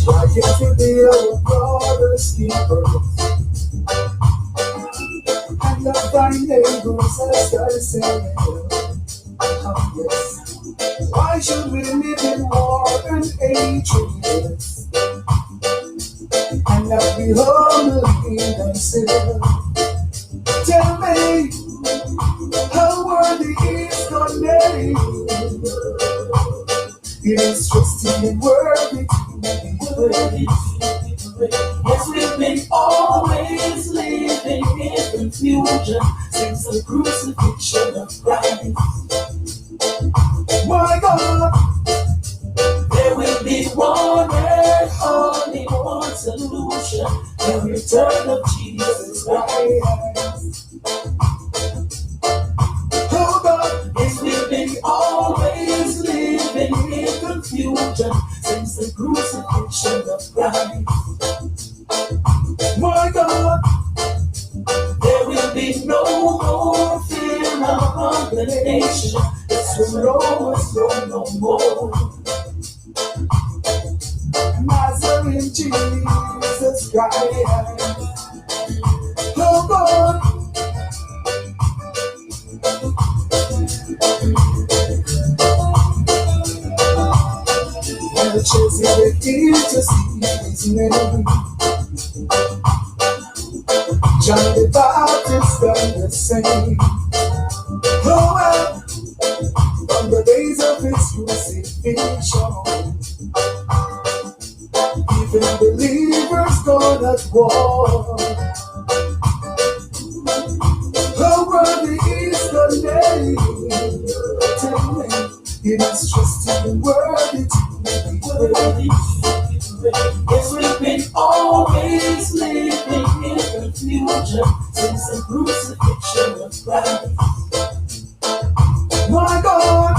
Why can't you be our brother's keeper and love thy neighbors as thyself? Oh, yes. Why should we live in war and hatred and not be humble in thyself? Tell me, how worthy is your name? It is trusting and worthy to be praised. Yes, we've been always living in confusion since the crucifixion of Christ. My God, There will be one and only one solution, the return of Jesus Christ. oh God, Yes, we've been always living in confusion since the crucifixion of Christ. my God, There will be no more fear of condemnation. This will know us no more. Nazarene Jesus Christ, oh God, when the children begin to see his name, John the Baptist done the same. Oh, well, from the days of his crucifixion, even believers gone at war. How worthy is the name? Tell me, it is trusting and worthy to be praised. Yes, we've been always living in confusion since the crucifixion of Christ. My God,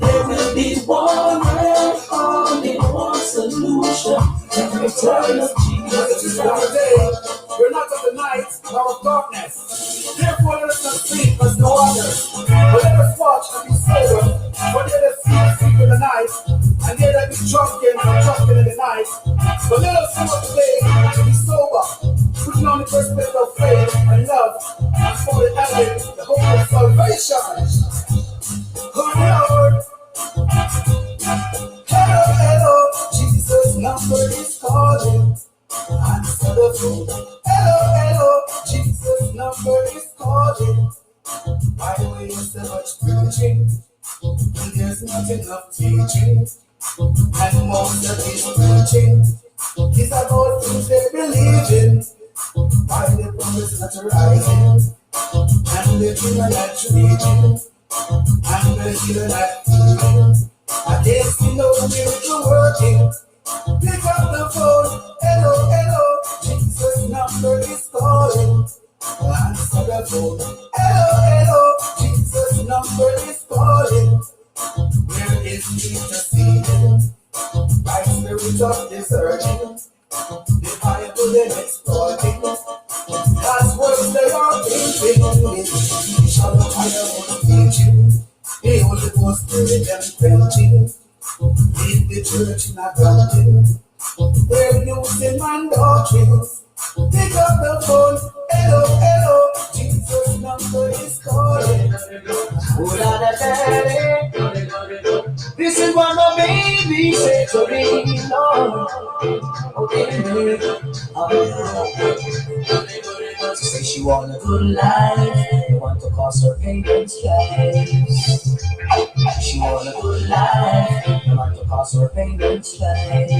There will be one and only one solution, the return of Jesus Christ. we're not of the night nor of darkness. Therefore, let us not sleep as no others, but let us watch and be sober. For they that sleep in the night, and they that be drunken in the night. But let us do today to be sober, putting on the breastplate of faith and love, and for the helmet, the hope of salvation. Oh Lord, hello, hello, Jesus' number is calling. Answer the phone. Hello, hello, Jesus' number is calling. Why do we use so much preaching when there's not enough teaching? And most of this preaching is about things they believe in. Why the promise not rising and living a life reading and regular life healing? I guess you know miracle working. Pick up the phone. Hello, hello, Jesus' number is calling. Answer the phone. Hello, hello, Jesus' number is calling. Where is he interceding? By spirit of discerning. The Bible then exploiting. God's words they are thinking. He shall not hire one teaching. The Holy Ghost spirit them quenching. Lead the church in a grafting. They're using man doctrines. Pick up the phone. Hello, hello, Jesus' number is calling. This is what my baby said to me, Lord. She say she want a good life. They want to cause her pain and stress. She want a good life. They want to cause her pain and stress.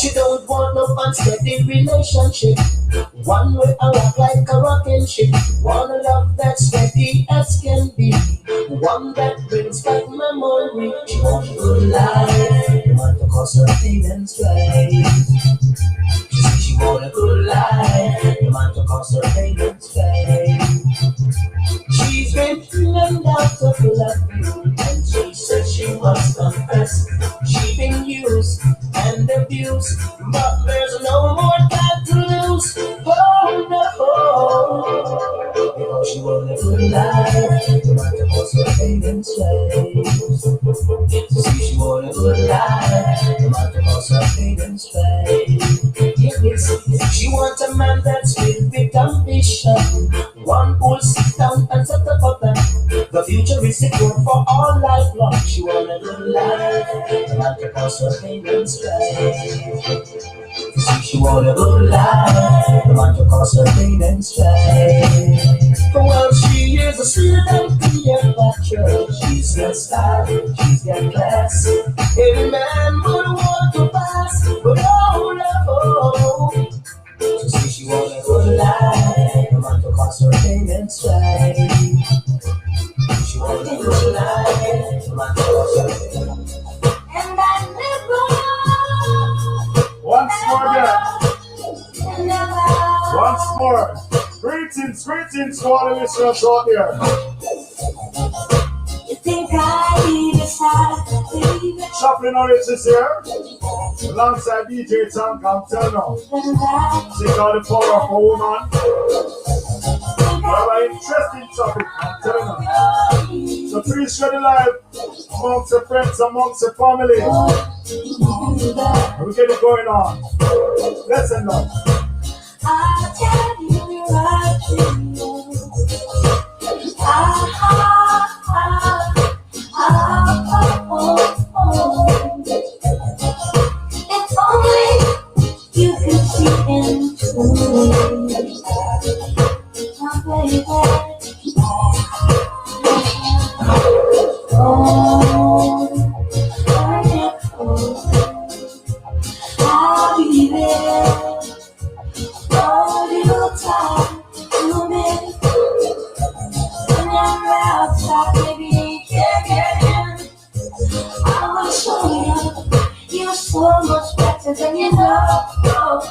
She don't want no unsteady relationship. One way I rock like a rocking ship. Want a love that's steady as can be. One that brings back memory. She want a good life. They want to cause her pain and strife. She said she want a good life. They want to cause her pain and strife. She's been feeling out of love and you must confess. She been used and abused, but there's no more time to lose. Oh no, because she won't live her life. The matter was her pain slaves. To see she won't live her life. The matter was her pain slaves. She wants a man that's filled with ambition, one who'll sit down and set up a plan. The future is secure for all life long. She want a good life, not to cause her pain and strife. You see, she want a good life, not to cause her pain and strife. Well, she is a sweet and Cleopatra. She's got style, she's got class. Every man would want to pass, but oh no. So see, she want a good life, not to cause her pain and strife. She want a good life, not to cause her pain. And I never. Once more, girl. Once more. Greetings to all the listeners out there. You think I decide, baby? Chaplain Norris is here, alongside DJ Tank. I'm telling you, check out the power of a woman. We have an interesting topic, I'm telling you. So please share the live amongst your friends, amongst your family. We get it going on. Listen now. I'll tell you right thing. If only you could see into me, my baby. I'll be there all the time, baby. When you're outside, baby, you can't get in. I will show you, you're so much better than you know.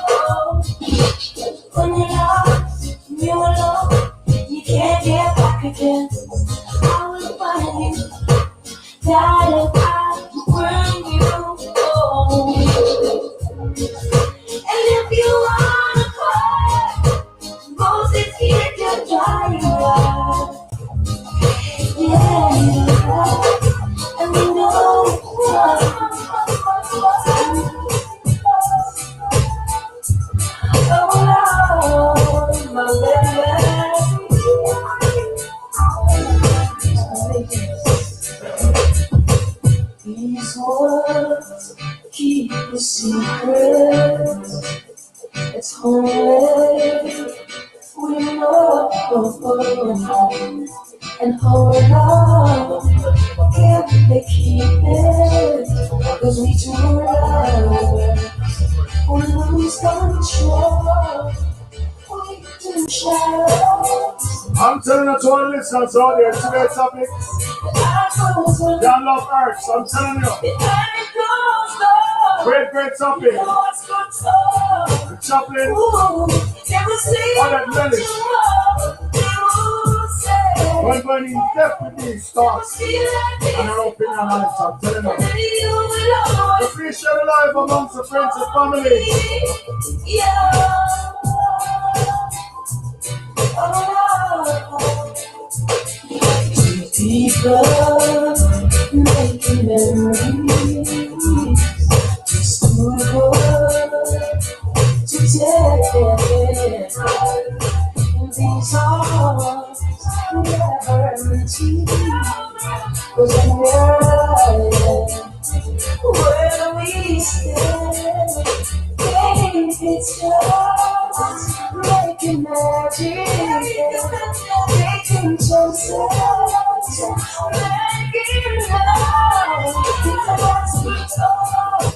When you're lost, you're alone, you can't get back again. I will find you, darling, I will bring you home. And if you wanna cry, Moses here to dry your eyes. Yeah, and we know oh, my baby. These words keep a secret. It's only we know, and hold on, if they keep it, cause we too love, we lose control, we too shallow. I'm telling you to all the listeners out there, today's topic, down love earth, so I'm telling you. Great topic. The chaplain, all that relish. When he definitely starts and our opinion on it, I'm telling you. So please share the live amongst the friends and family. People making memories. These arms never empty, cause I'm where we stand, it's just making magic, taking chances, making love, it's a talk.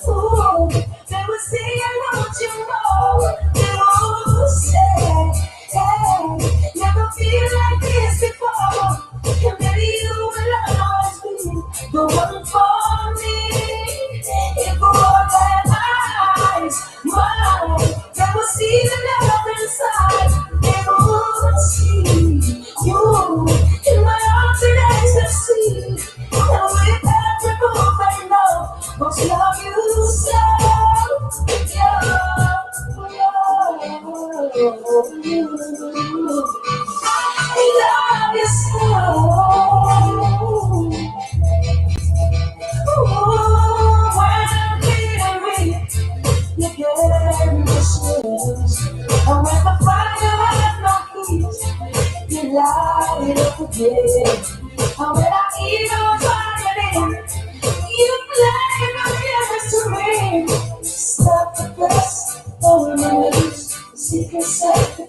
Ooh, they will say I want you more. They will say, hey, never feel like this before. And maybe you will always be the one for me. If all my eyes, mine, they will see the love inside. They will see you in my arms and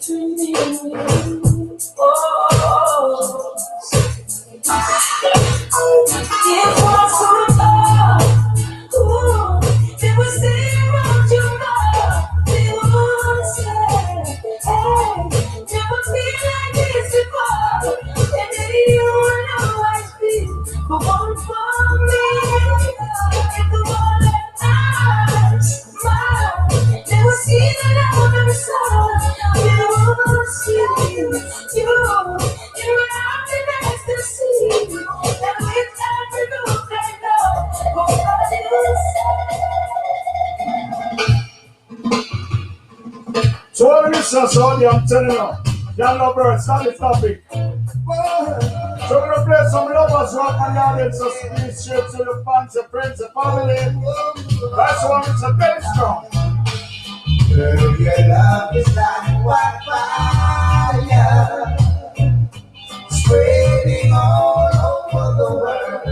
between me and you. Oh, it was so long. Ooh, it was there on your mind. It was sad. Hey, never been like this before. And then you will always be the one for me. And the one that I smile. Never seen another side. You see, you were out in ecstasy. And with every move they know, what you say. So all the listeners out there, I'm telling you, young lovebirds, that's the topic. So we're gonna play some lovers rock and audience, so please share to your fans, your friends, your family. That's one, it's a very strong. Girl, your love is like wildfire, spreading all over the world.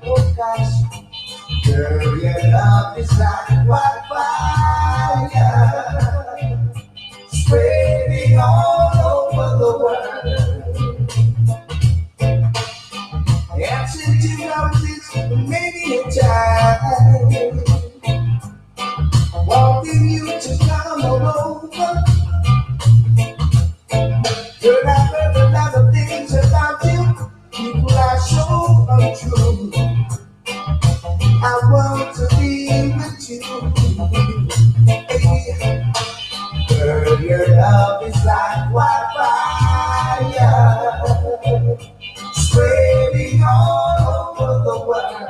Oh gosh, girl, your love is like wildfire, spreading all over the world. I've sent you roses many a time, wanting you to come over. Girl, I've heard a lot of things about you, people are so untrue. I want to be with you. Hey, girl, your love is like wildfire, spreading all over the world.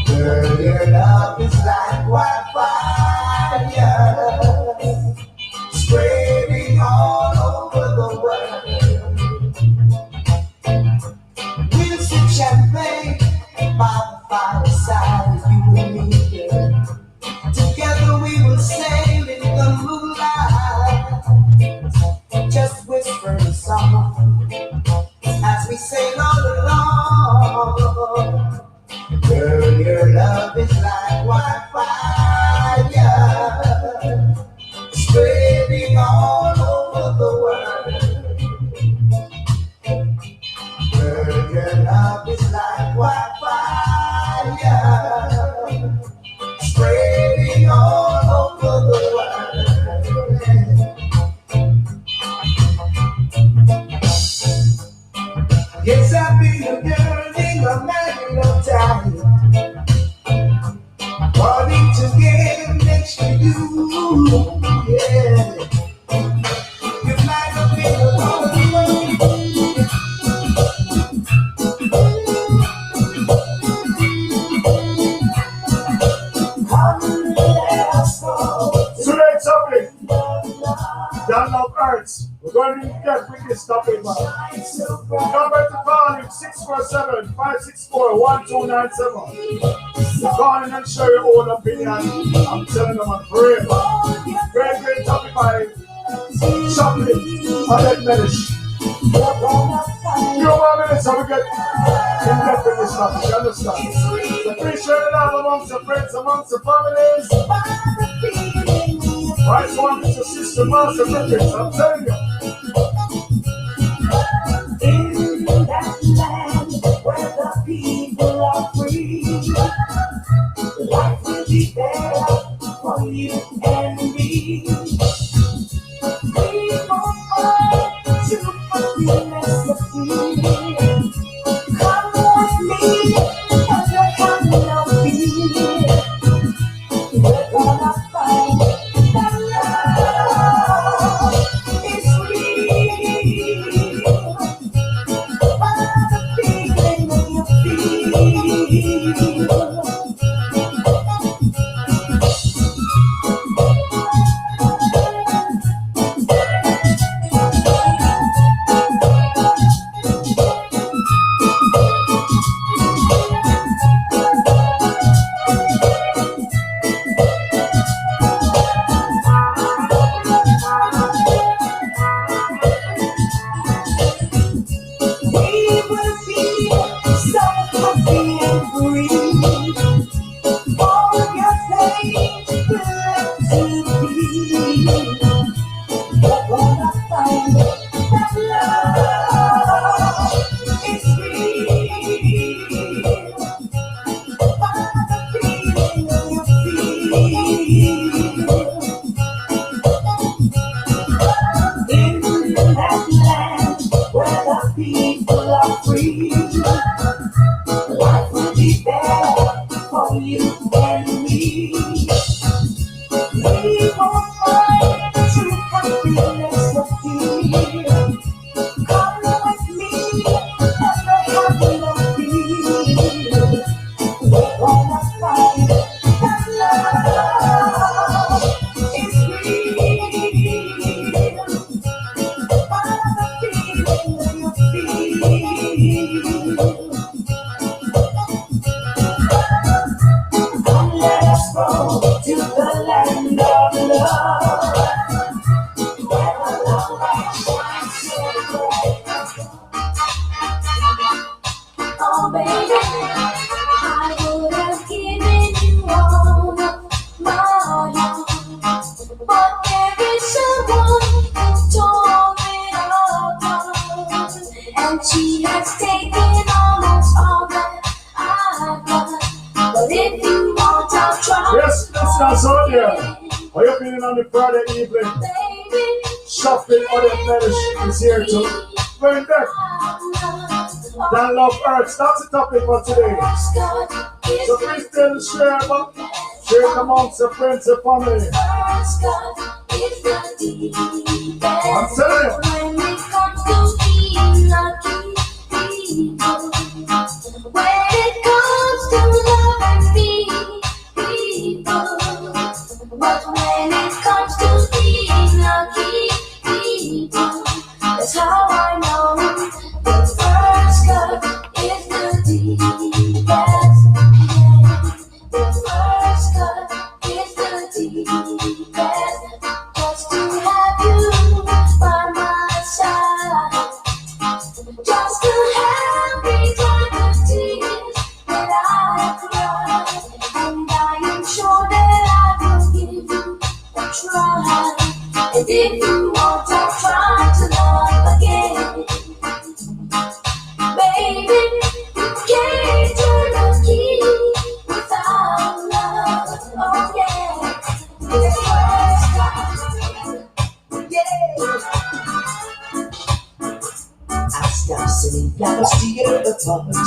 Girl, your love is like wildfire, spreading all over the world. We'll sip champagne by the fireside, you and me, girl. Together we will sail in the moonlight, just whispering song as we sail all along. Girl, your love is like wildfire, spreading all over the world. Girl, your love is like wildfire, spreading all over the world. Yes, I've been yearning a man of time, wanting to get next to you, yeah. You might have been alone. Today's topic, young love earths. We're going to get with this topic, man. Number to call him 647-564-1297. Call in and share your own opinion. I'm telling them I'm brave. Great topic by Chaplin, Alec Medish. Few more minutes and we get in depth with this topic, you understand? So please share the love amongst your friends, amongst your families. Right, so I'm your sister, master records, I'm telling you. In that land where the people are free, life will be better for you and me. We both fight to forgiveness of freedom. Come with me, and there can no fear. We're gonna find that love is people are free, life will be better for you and me. We will find true happiness of you. Come with me and the happy will be. We're gonna find that love is real. Find the feeling you feel. Come let us go to the land of love. Where the love light shines so bright. Oh baby, I would have given you all of my heart, but there is someone who tore it all apart, and she has taken almost all that I've got. But if you want, I'll try. Yes, that's not so there. How you feeling on the Friday evening? Baby, Shopping or the fetish is here too. Very good. Dan Love Earth, that's the topic for today. So please tell the share it amongst your friends and family. I'm telling you. When it comes to being lucky people, when it comes to loving people, but when it comes to being lucky people, that's how I know the first cut is the deepest. Yeah, the first cut is the deepest. Just to have you by my side, just to have me dry the tears that I cried, and I am sure that I will give you a try. And if you want, I'll try to love again. Baby, you can't turn a key without love. Oh yeah, it's first time. Yeah. I stopped sending flowers to your apartment.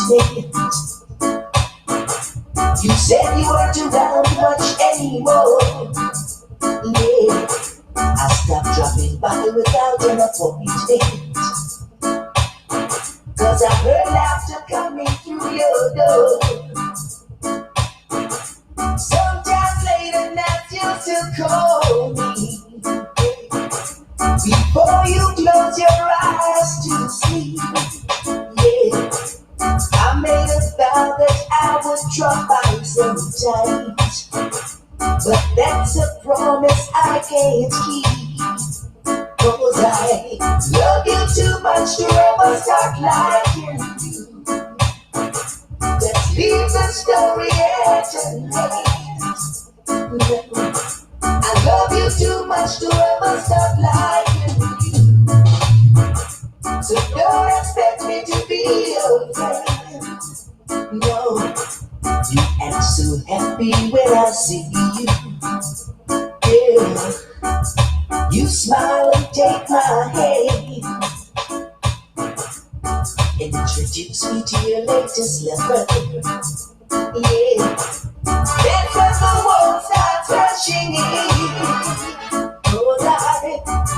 You said you weren't around much anymore. Yeah. I stopped dropping by without an appointment, 'cause I heard laughter coming through your door. Sometimes late at night you still call me, before you close your eyes to sleep. Yeah, I made a vow that I would drop by sometimes, but that's a promise I can't keep. 'Cause I love you too much to ever start liking you. Let's leave the story at tonight. I love you too much to ever start liking you. So don't expect me to be your friend. No, you act so happy when I see you. Yeah, you smile and take my hand, introduce me to your latest lover. Yeah, that's when the world starts rushing in. 'Cause I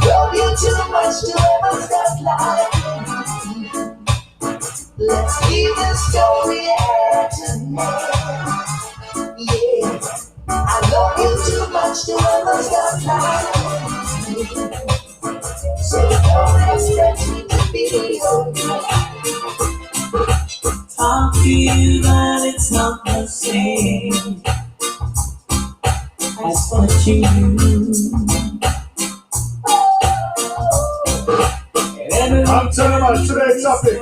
love you too much to ever stop lying. Let's leave the story at tonight. Yeah, I love you too much to ever stop lying. So don't expect me to be okay. Talk to you, but it's not the same as what you do. I'm telling you, today's topic,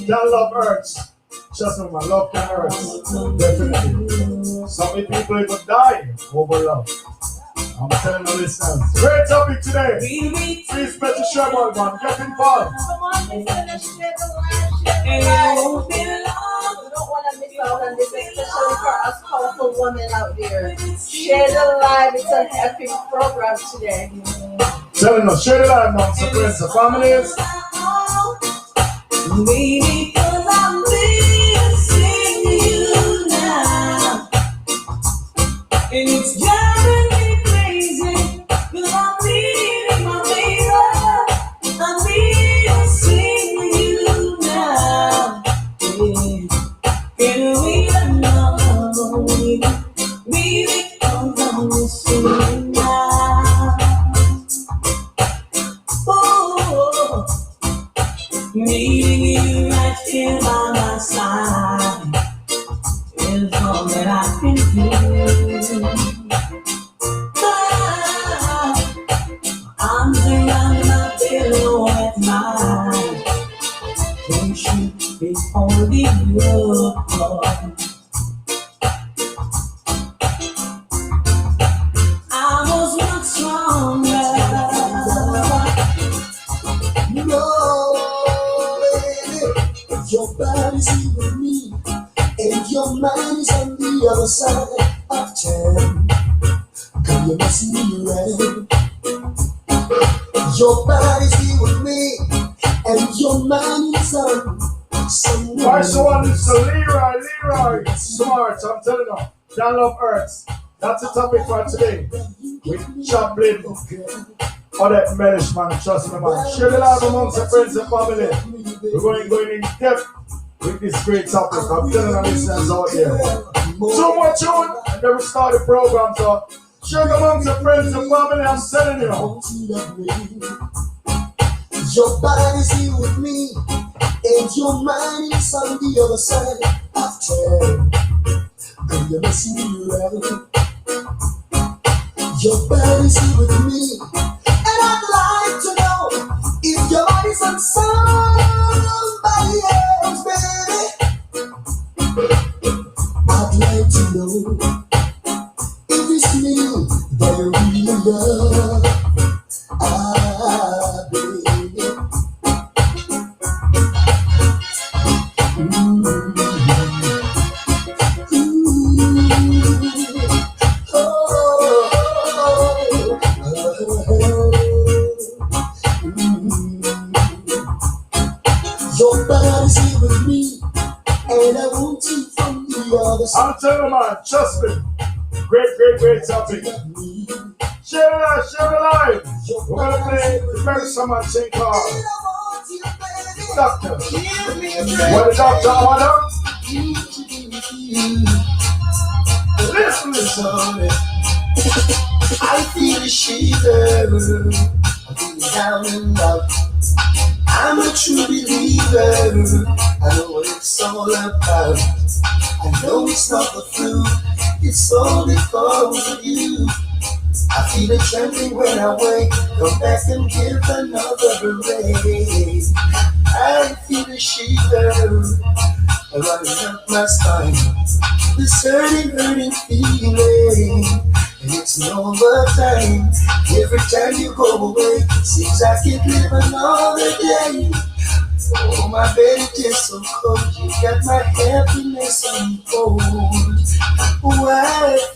Dan Love Earth. Just know my love can hurt. Definitely. So many people even die over love. I'm telling you, listeners. Great topic today. Please spread the share word, man. Get involved. And it won't be long. We don't want to miss out on this, especially for us powerful women out there. Share the live. It's a happy program today. Telling us, share the live, man. So friends and families. Maybe 'cause I'm missing you now, and it's driving me crazy. 'Cause I'm needing my baby. I'm missing you now. Yeah. Can we know? Maybe 'cause I'm missing you now. Oh. Needing you right here by my side is all that I can do. I'm around my pillow at night. Can't you be only you? I was much stronger. No, baby, your body's here with me, and your mind is on the other side of town. Come, you're messing me around. Your body's here with me, and your mind is on somewhere. Alright, so on, it's Leroy, smart, I'm telling you. Down Love Earth. That's the topic for today. With Chaplin. Odette Mellish, man, trust me, man. Share the love amongst the friends and family. We're going in depth with this great topic. I'm telling our listeners out there. Too much tune, and then we start the program, so share it amongst the friends and family, I'm telling you. Your body's here with me, and your mind is on the other side of town. And you're messing me around. Your body's here with me, and I'd like to know if your body's on somebody else, baby. I'd like to know if it's me that you really love. Ah, baby. Your body's here with me, and I want you from the other side. I'm telling you, man, trust me. Great topic. Share it live. We're gonna play the very summer thing called Doctor. What the doctor order? Listen. I feel a shiver. I feel down and out. I'm a true believer. I know what it's all about. I know it's not the flu. It's all because of you. I feel it trembling when I wake. Come back and give another raise. I feel a shiver running up my spine. This hurting feeling, and it's no time. Every time you go away, seems I can't live another day. Oh, my bed is so cold. You got my happiness on hold. Oh, I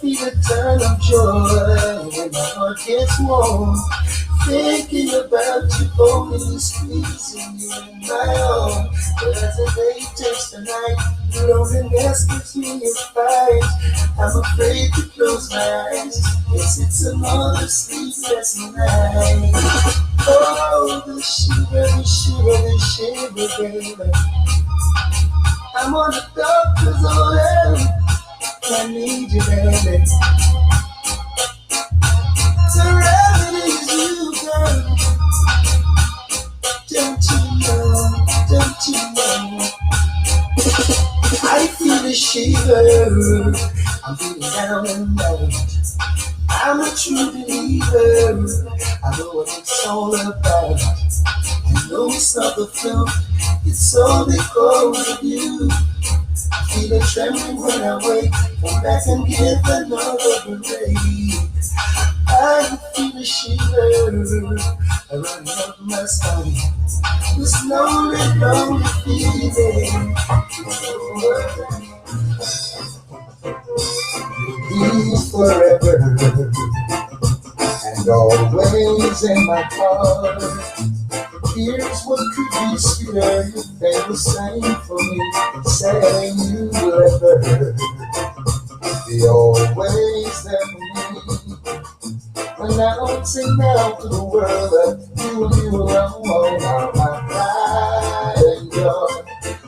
feel a ton of joy when my heart gets warm. Thinking about you, only squeezing you in my arms. But as the day turns to night, loneliness gives me a fight. I'm afraid to close my eyes. Yes, it's another sleepless night. Oh, the shiver, baby. I'm on the doctor's order. I need you, baby. Surrounded is you, girl. Don't you know? I feel the shiver. I'm feeling down and out. I'm a true believer. I know what it's all about. I know it's not the flu. It's all because of you. I feel it trembling when I wake. Come back and give another break. I feel a shiver running up my spine. This lonely feeling. Be forever and always in my heart. Here's what could be sweeter if they were saying for me, saying you never be always there for me. Announcing now to the world that you alone are my pride and joy,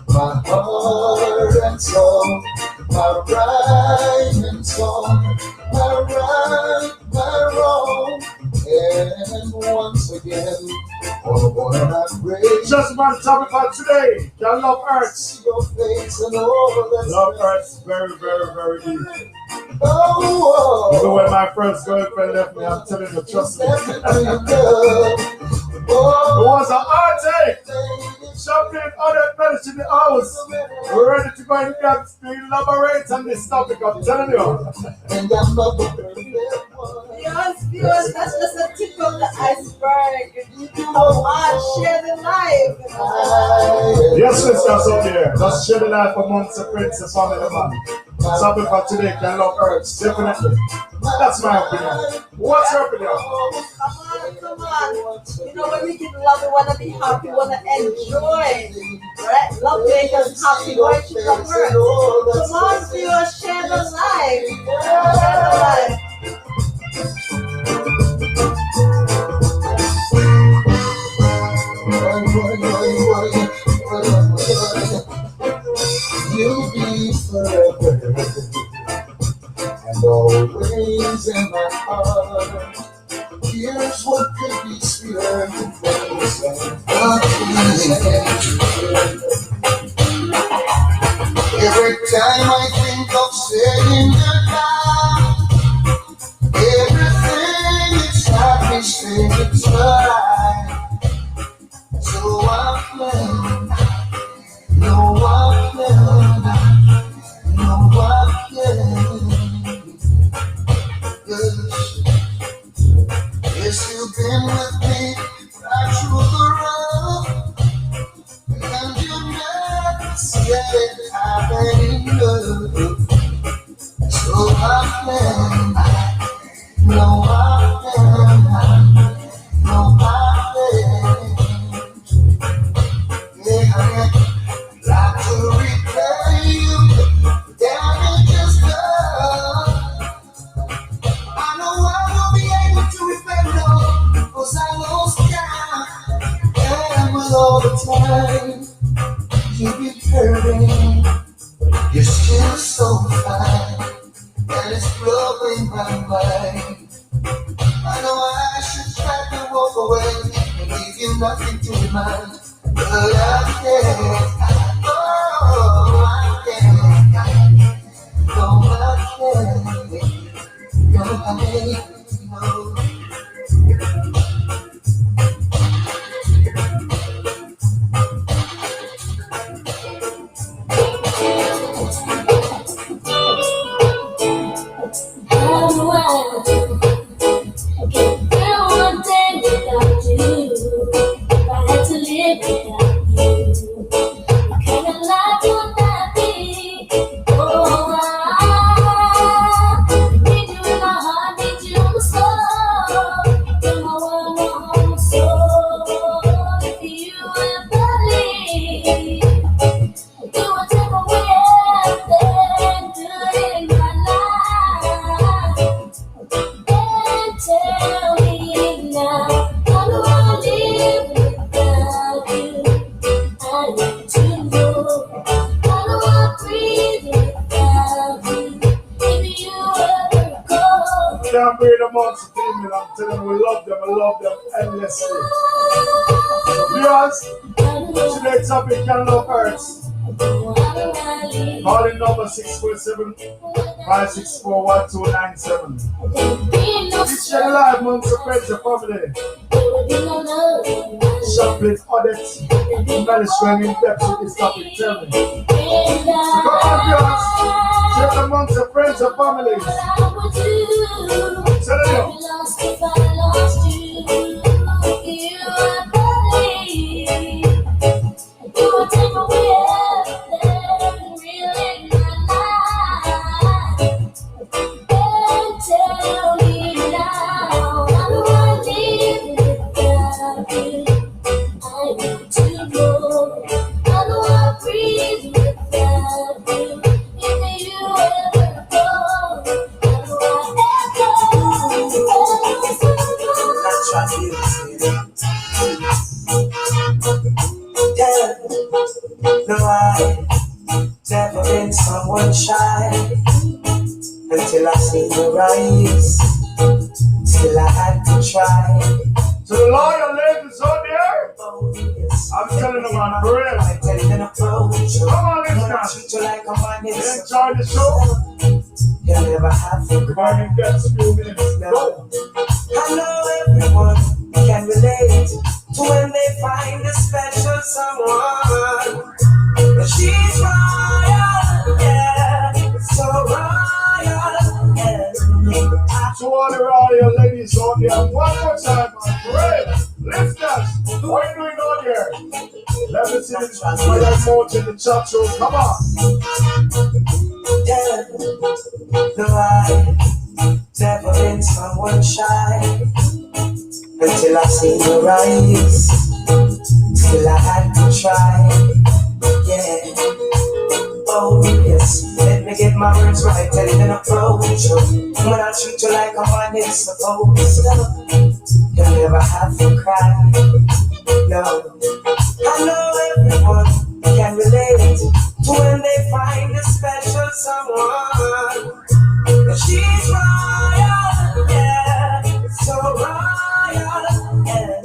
my heart and soul, my right and song, my right, my wrong. And once again, all I pray. Just one topic for today. Can love hurts. See your face and all that's Love hurts very, very, very deep. oh, Even when my first girlfriend left me, I'm telling you, trust me. It was an heartache. Champagne, other medicine in the house. We're ready to go in dance to elaborate on this topic. I'm telling you. And I'm not the Viewers, that's just a tip of the iceberg. Come on, share the life. Yes, sisters out there. Just share the life amongst the princess family man. Something for today can love hurts, definitely. That's my opinion. What's your opinion? Come on. You know, when we give love, we want to be happy, we want to enjoy. Right? Love makes us happy. Why should love hurt? Come on, viewers, share the life. Share the life. You'll be forever and always in my heart. Here's what could be sweeter than every time I think of saying goodbye, everything inside me says goodbye. So I'm playing, no one can, no one can. Yes, you've been with me right through the rough, and you never said I've been in love. So I'm playing, no one can, no one can. Yeah. Got to repay you, damage is done. I know I will be able to repay it all, 'cause I lost count. And with all the time you be hurting, you're still so fine, and it's blowing my mind. I know I should try to walk away and leave you nothing to remind. But I can't, oh, I can't, no, I can't, no, I ain't, no. How do I get through one day without you? If I had to live without you, what kind of life would that be? Oh, I need you in my heart, need you in my soul. You're my world, my home, my soul. If you ever leave, do I take away everything good in my life? And tell me now, how do I live without you? I need to know. How do I breathe without you? If you ever go, Can't breathe amongst the female. I'm telling you, we love them endlessly. Viewers, today's topic can love hurts. Call in number 647-564-1297. Please share live amongst the friends and family. Chaplain Odette, English going in depth with this topic, tell me. So come on, viewers, share amongst the friends and families. Tell them. Lost if I lost you, you are believe. Do I take away everything real in my life? And tell me now, how do I live without you? I No, I never been someone shy until I seen your eyes. Still I had to try. To the loyal ladies out there, I'm telling them I'm for real. Come on, listeners. Enjoy the show. You'll never have to If I can get a few minutes, go. I know everyone can relate to when they find a special someone. But she's royal, yeah, so royal, yeah. To all the royal ladies out there, one more time, man. For real. Listeners, what are you doing out there? Let me see this remote in the chat room. Come on. Yeah. No, I never been someone shy until I seen your eyes. Still I had to try. Yeah. Oh yes, let me get my words right and then approach you. When I treat you like a man is supposed to, you'll never have to cry. No, I know everyone can relate to when they find a special someone. But she's royal, yeah, so royal, yeah.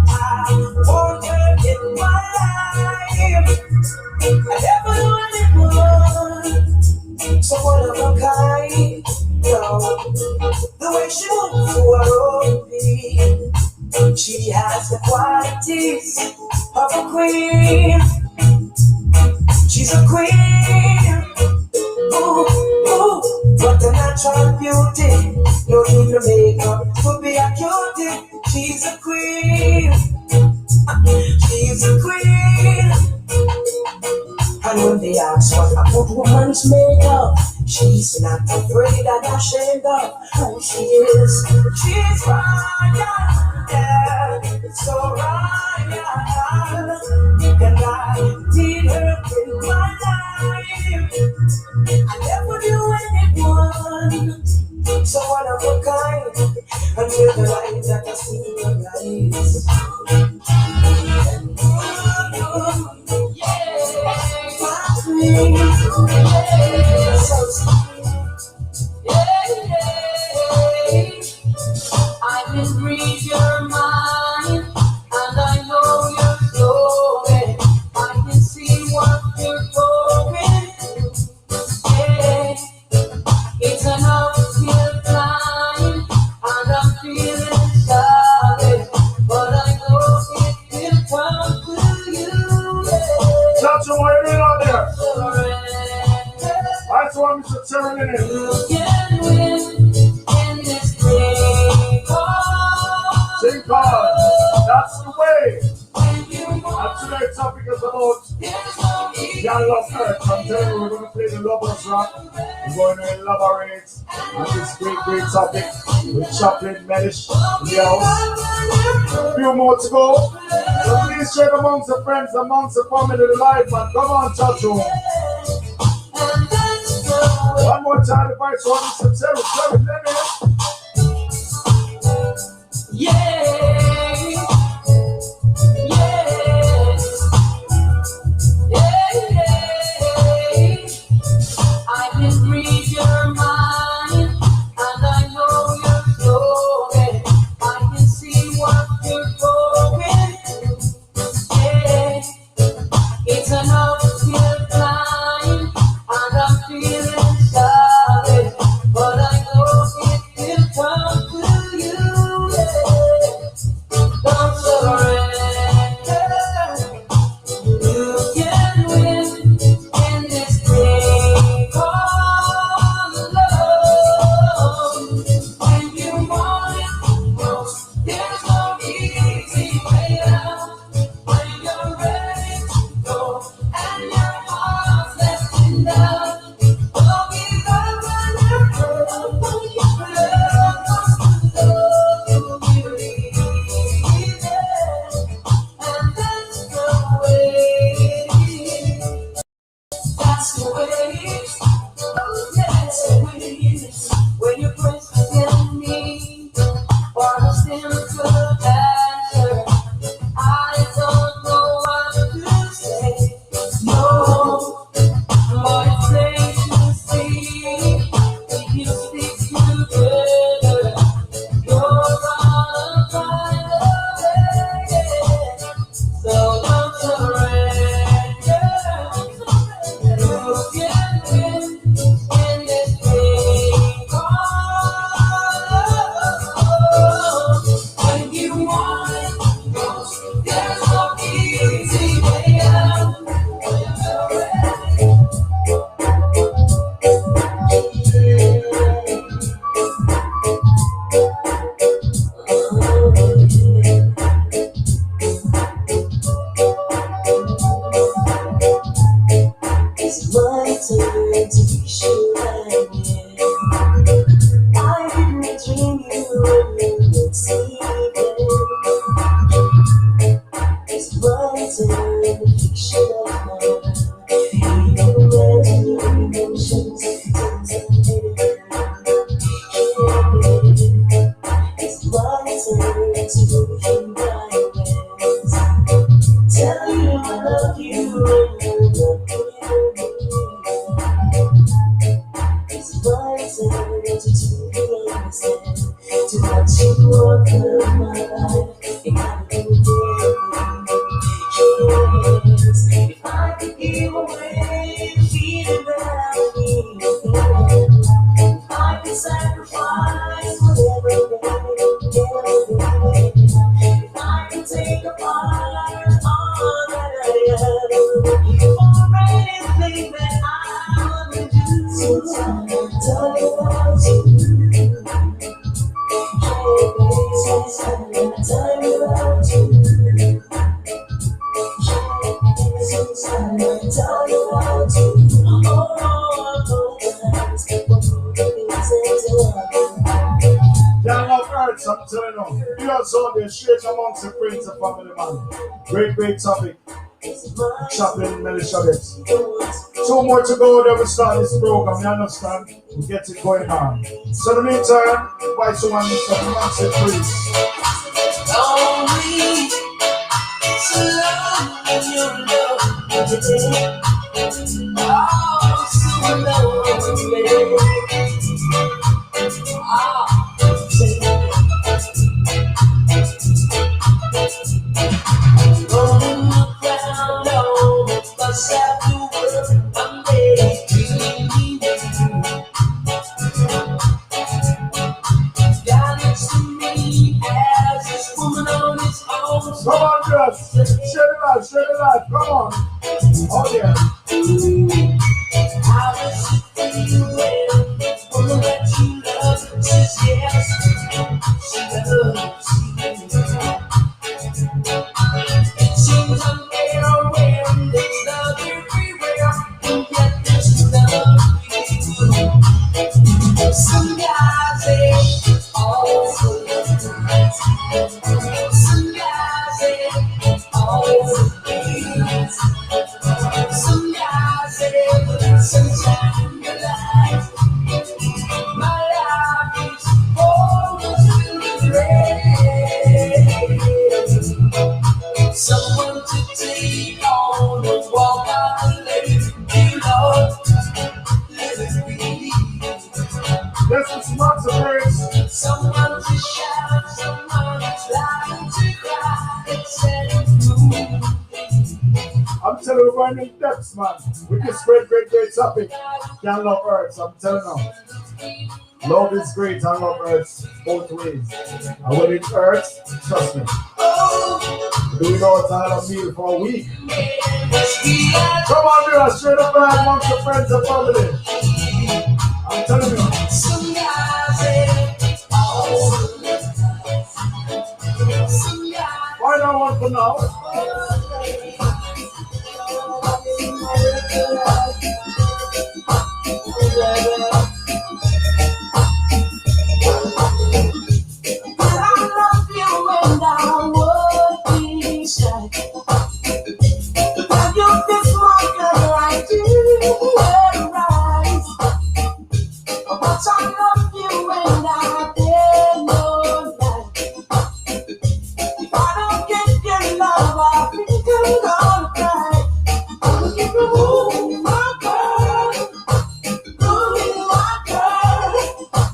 I want her in my life. I never knew anyone so one of a kind. No, the way she moves to her own beat, she has the qualities of a queen. She's a queen. Ooh, ooh, what a natural beauty. No need no makeup to be a cutie. She's a queen. She's a queen. And when they ask what a good woman's made of, she's not afraid and ashamed of who she is. She's royal, yeah, so royal. And I need her in my life. I never knew anyone so one of a kind until the light that I see in your eyes. I can read your mind, and I know you're going. I can see what you're going. Yeah, it's an uphill climb, and I'm feeling sorry, but I know it will come to you. Yeah. That's what you're doing out there. That's why Mr. Terry in it. You can win in this thing called Sing God. That's the way. when you And want. today's topic is about There's no need Y'all love Earth. I'm telling you, we're going to play the Lovers Rock. We're going to elaborate on this great topic with Chaplain Medish in the house. A few more to go. So please share amongst the friends, amongst the family, the life, man. Come on, chat room. and that's the way. One more time, the vice one is Terry. Terry, let me in. Yeah, yeah, yeah. I can read your mind, and I know you're going. I can see what you're going. Yeah, it's an uphill climb, and I'm feeling sorry, but I know it will come to you. Yeah. Don't surrender. You can win in this thing called love. When you want it most, there's no easy way out. When you're ready to go and your heart's left in doubt, don't give up on your girl. Your love must love you believe it, and that's the way it is. That's the way it is. That's the way it is. When you press against me for a simple answer, I don't know what to say. No you away, feeling that I need. I can sacrifice whatever way, if I can take apart all that I am, for anything that I would do. Sometimes I tell you about you. Sometimes I tell you about you. Sometimes I tell you about you. Young love Earth, I'm telling you. You also there, straight amongst the friends and family, man. Great topic. Chaplain Melchizedek. 2 more to go, then we start this program. You understand? We get it going on. So in the meantime, invite someone to some massive praise. Only so long in your love today. Oh, so long, baby. Rolling the ground on the side of the world, I'm ready to leave you. God next to me as this woman on his own. Come on, girls. Share the light. Come on. Oh, yeah. How does it feel when the woman that you love says yes, she loves you? It seems unfair when there's love everywhere, and yet there's love with you. Some guys say, oh, so some guys say, oh, please. Some guys say, sunshine in your life. My life is almost filled with rain. Someone to take on and walk out and let you know, let it be. This is lots of praise. Someone to shout, someone lying to cry, it's I'm telling you, we're going in depths, man. We can spread great topic. Can't love Earth, I'm telling you. Love is great and love Earth both ways. And when it's Earth, trust me. Do it all time of meal for a week. Come on, do a straight up ride amongst your friends and family. I'm telling you. Why not one for now? I love you and I would be shy. Have you this one girl like you rise? But I love you and I dare no lie. If I don't get your love, I think I'm gonna cry. I will give you my girl, my girl.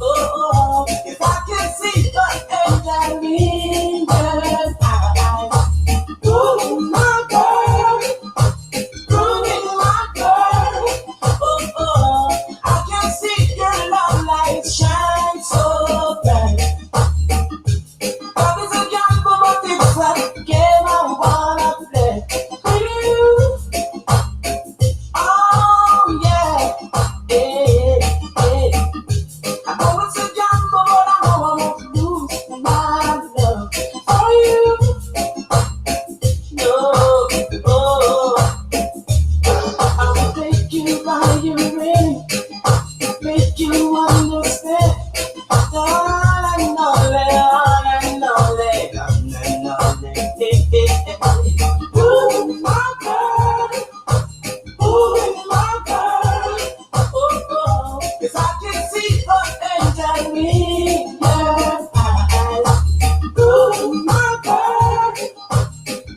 Oh, if I can see the angel in your eyes. My girl, my girl. Oh, I can see your love light shine so bright. Love is a gamble, but it's a game I wanna play. Oh yeah, yeah. I know it's a gamble, but I know I won't lose my love for you. No, oh, I will take you by your ring, make you understand. All I know, ooh, my girl, ooh, my girl. Oh, if I can see the angel in your eyes. Ooh, my girl,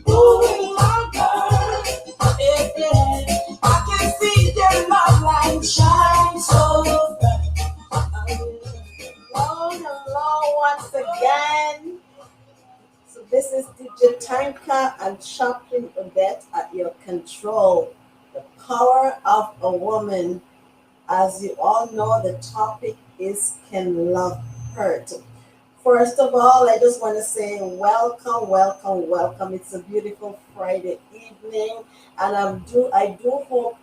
ooh, my girl. Yeah. I can see your love light shine so bright. Hello, once again. So this is DJ Tanka and Chaplain Odette at your control. The power of a woman. As you all know, the topic is Can Love Hurt? First of all, I just want to say welcome, welcome, welcome. It's a beautiful Friday evening, and I do hope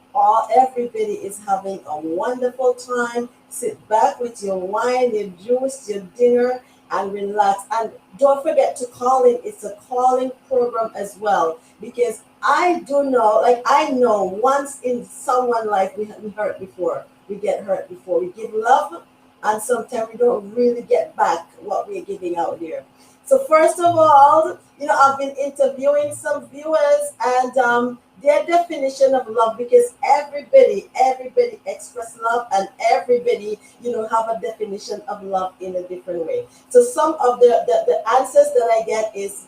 everybody is having a wonderful time. Sit back with your wine, your juice, your dinner, and relax. And don't forget to call in. It's a calling program as well, because I do know, like I know, once in someone life we hurt before, we get hurt before, we give love, and sometimes we don't really get back what we're giving out there. So first of all, I've been interviewing some viewers, and their definition of love, because everybody express love, and everybody have a definition of love in a different way. So some of the answers that I get is,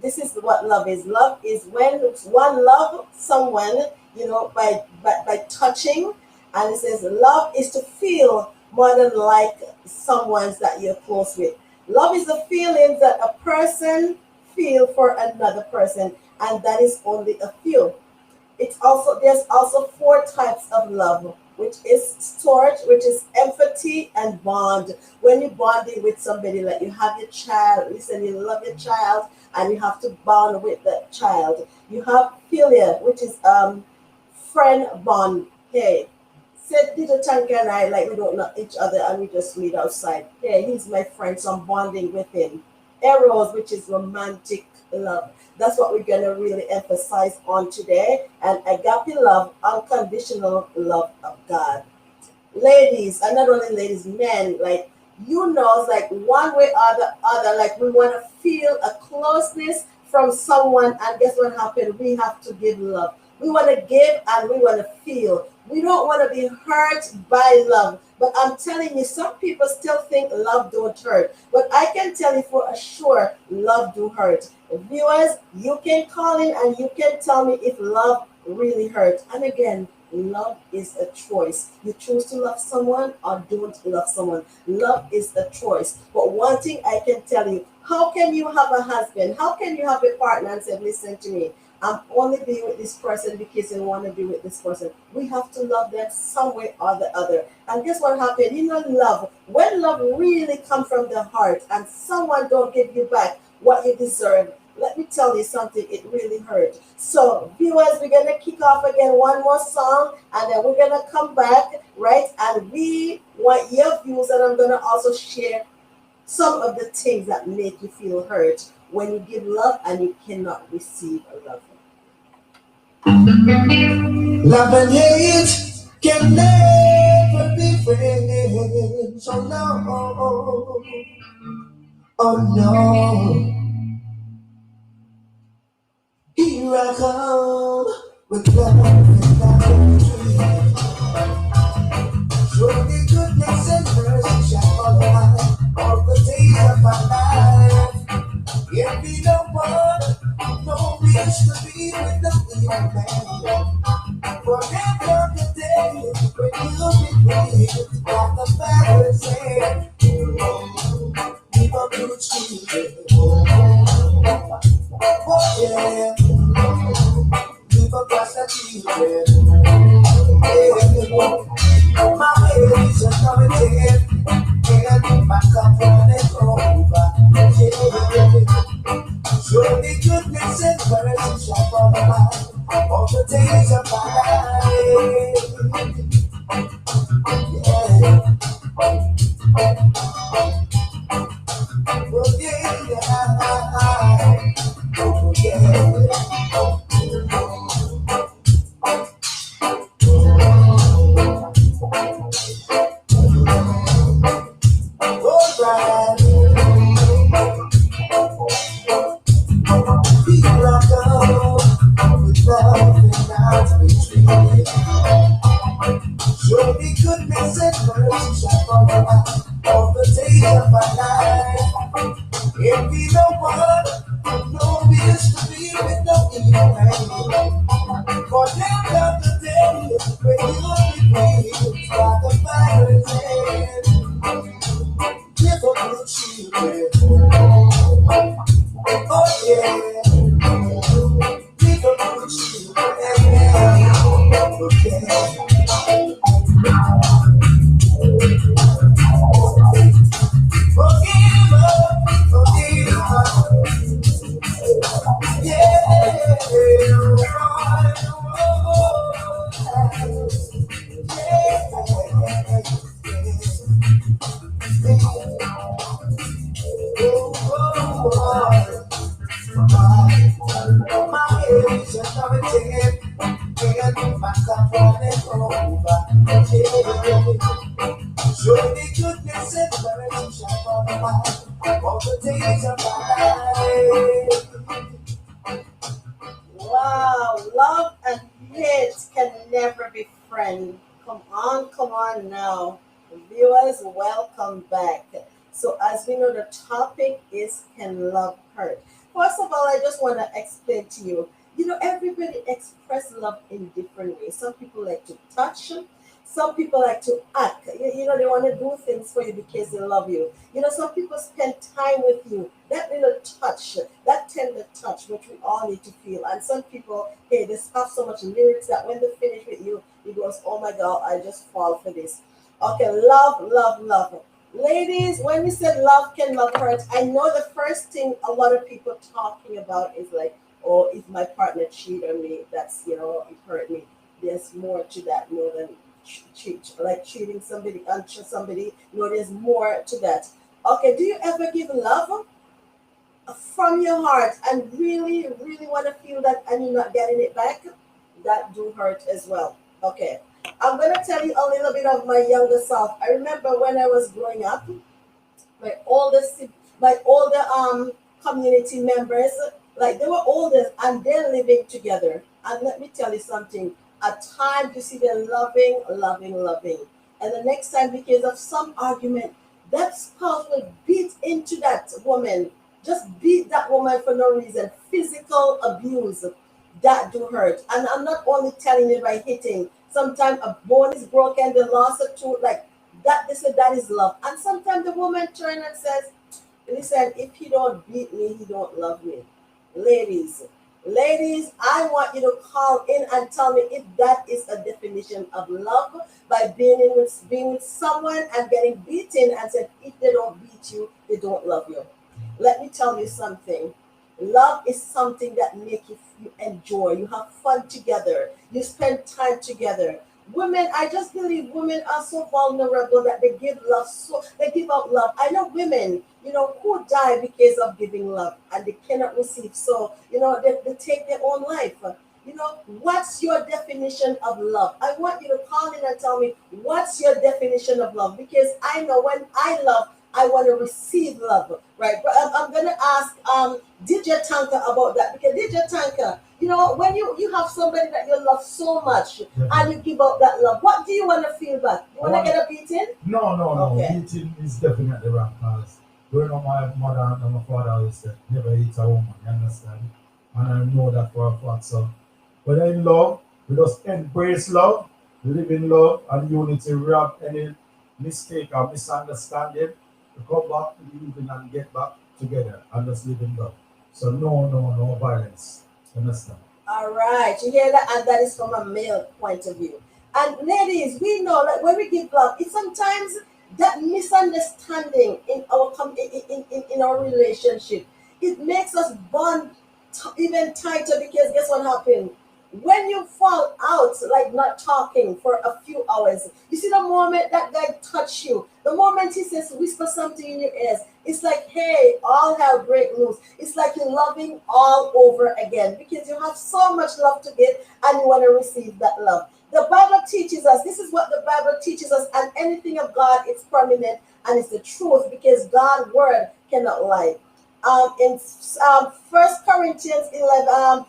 this is what love is. Love is when one love someone, by touching, and it says love is to feel more than like someone's that you're close with. Love is the feeling that a person feel for another person, and that is only a few. There's also four types of love, which is storage, which is empathy, and bond. When you're bonding with somebody, like you have your child, listen, you love your child, and you have to bond with that child. You have philia, which is friend bond. Hey, said little Tanka and I, like we don't know each other and we just meet outside. Hey, he's my friend, so I'm bonding with him. Eros, which is romantic love. That's what we're going to really emphasize on today. And agape love, unconditional love of God. Ladies, and not only ladies, men, like, it's like one way or the other, like we want to feel a closeness from someone, and guess what happened? We have to give love. We want to give and we want to feel. We don't want to be hurt by love. But I'm telling you, some people still think love don't hurt. But I can tell you for sure, love do hurt. Viewers, you can call in and you can tell me if love really hurts. And again, love is a choice. You choose to love someone or don't love someone. Love is a choice. But one thing I can tell you, how can you have a husband? How can you have a partner and say, listen to me, I'm only being with this person because I want to be with this person? We have to love them some way or the other. And guess what happened? Love, when love really comes from the heart and someone don't give you back what you deserve, let me tell you something, it really hurt. So viewers, we're going to kick off again one more song, and then we're going to come back, right? And we want your views, and I'm going to also share some of the things that make you feel hurt when you give love and you cannot receive a love. Love and hate can never be friends. Oh no, oh no. Here I come with love and surely goodness and mercy shall follow all the days of my life. If be no one, no wish to be with the evil man. Forever the day when you'll be with like the Bible said. Keep up your children. Oh yeah. Keep up your children. Yeah. My baby's anointed. And my cup running over. Yeah. Surely goodness and mercy shall follow me all the days of my life. Yeah. Oh yeah. Oh yeah. Surely goodness and mercy shall follow me all the days of my life. If we don't want no wish to be with no evil man. For now comes the day when you'll be free by the fire's hand. Give up your children. Oh yeah. Give up your children. My head is just a tip, and my cup running over. Surely goodness and mercy shall follow all the days of my life. Wow, love and hate can never be friends. Come on now. Viewers, welcome back. So, as we know, the topic is can love hurt? First of all, I just want to explain to you, everybody express love in different ways. Some people like to touch, some people like to act. They want to do things for you because they love you. Some people spend time with you. That little touch, that tender touch, which we all need to feel. And some people, hey, they have so much lyrics that when they finish with you, it goes, oh my God, I just fall for this. Okay, love, love, love. Ladies, when we said love can love hurt, I know the first thing a lot of people talking about is like, oh, if my partner cheated on me, that's, it hurt me. There's more to that, more than like treating somebody, untrust somebody. There's more to that. Okay, do you ever give love from your heart and really, really want to feel that and you're not getting it back? That do hurt as well. Okay, I'm gonna tell you a little bit of my younger self. I remember when I was growing up, my older community members, like they were older and they're living together. And let me tell you something. At times you see them loving, loving, loving. And the next time, because of some argument, that spouse will beat into that woman, just beat that woman for no reason. Physical abuse, that do hurt. And I'm not only telling you by hitting. Sometimes a bone is broken, they lost a tooth, like that. They say that is love. And sometimes the woman turns and says, listen, if he don't beat me, he don't love me. Ladies, I want you to call in and tell me if that is a definition of love, by being with someone and getting beaten and said if they don't beat you, they don't love you. Let me tell you something. Love is something that makes you enjoy. You have fun together. You spend time together. Women, I just believe women are so vulnerable that they give out love. I know women, who die because of giving love and they cannot receive. So, they take their own life. What's your definition of love? I want you to call in and tell me what's your definition of love, because I know when I love, I want to receive love, right? But I'm going to ask DJ Tanka about that, because DJ Tanka, when you have somebody that you love so much and you give out that love, what do you want to feel back? You want to get a beating? No. Okay. Beating is definitely wrong, because growing up, my mother and my father always said, never hit a woman, you understand? And I know that for a fact. So, but in love, we just embrace love, live in love and unity. We have any mistake or misunderstanding, to come back to the evening and get back together and just live in love. So no violence. Understand? All right, you hear that? And that is from a male point of view. And ladies, we know that when we give love, it's sometimes that misunderstanding in our in our relationship. It makes us bond even tighter, because guess what happened? When you fall out, like not talking for a few hours, you see the moment that guy touch you, the moment he says whisper something in your ears, it's like, hey, all hell break loose. It's like you're loving all over again, because you have so much love to give and you want to receive that love. The Bible teaches us, this is what the Bible teaches us, and anything of God is permanent and it's the truth, because God's word cannot lie. In 1 Corinthians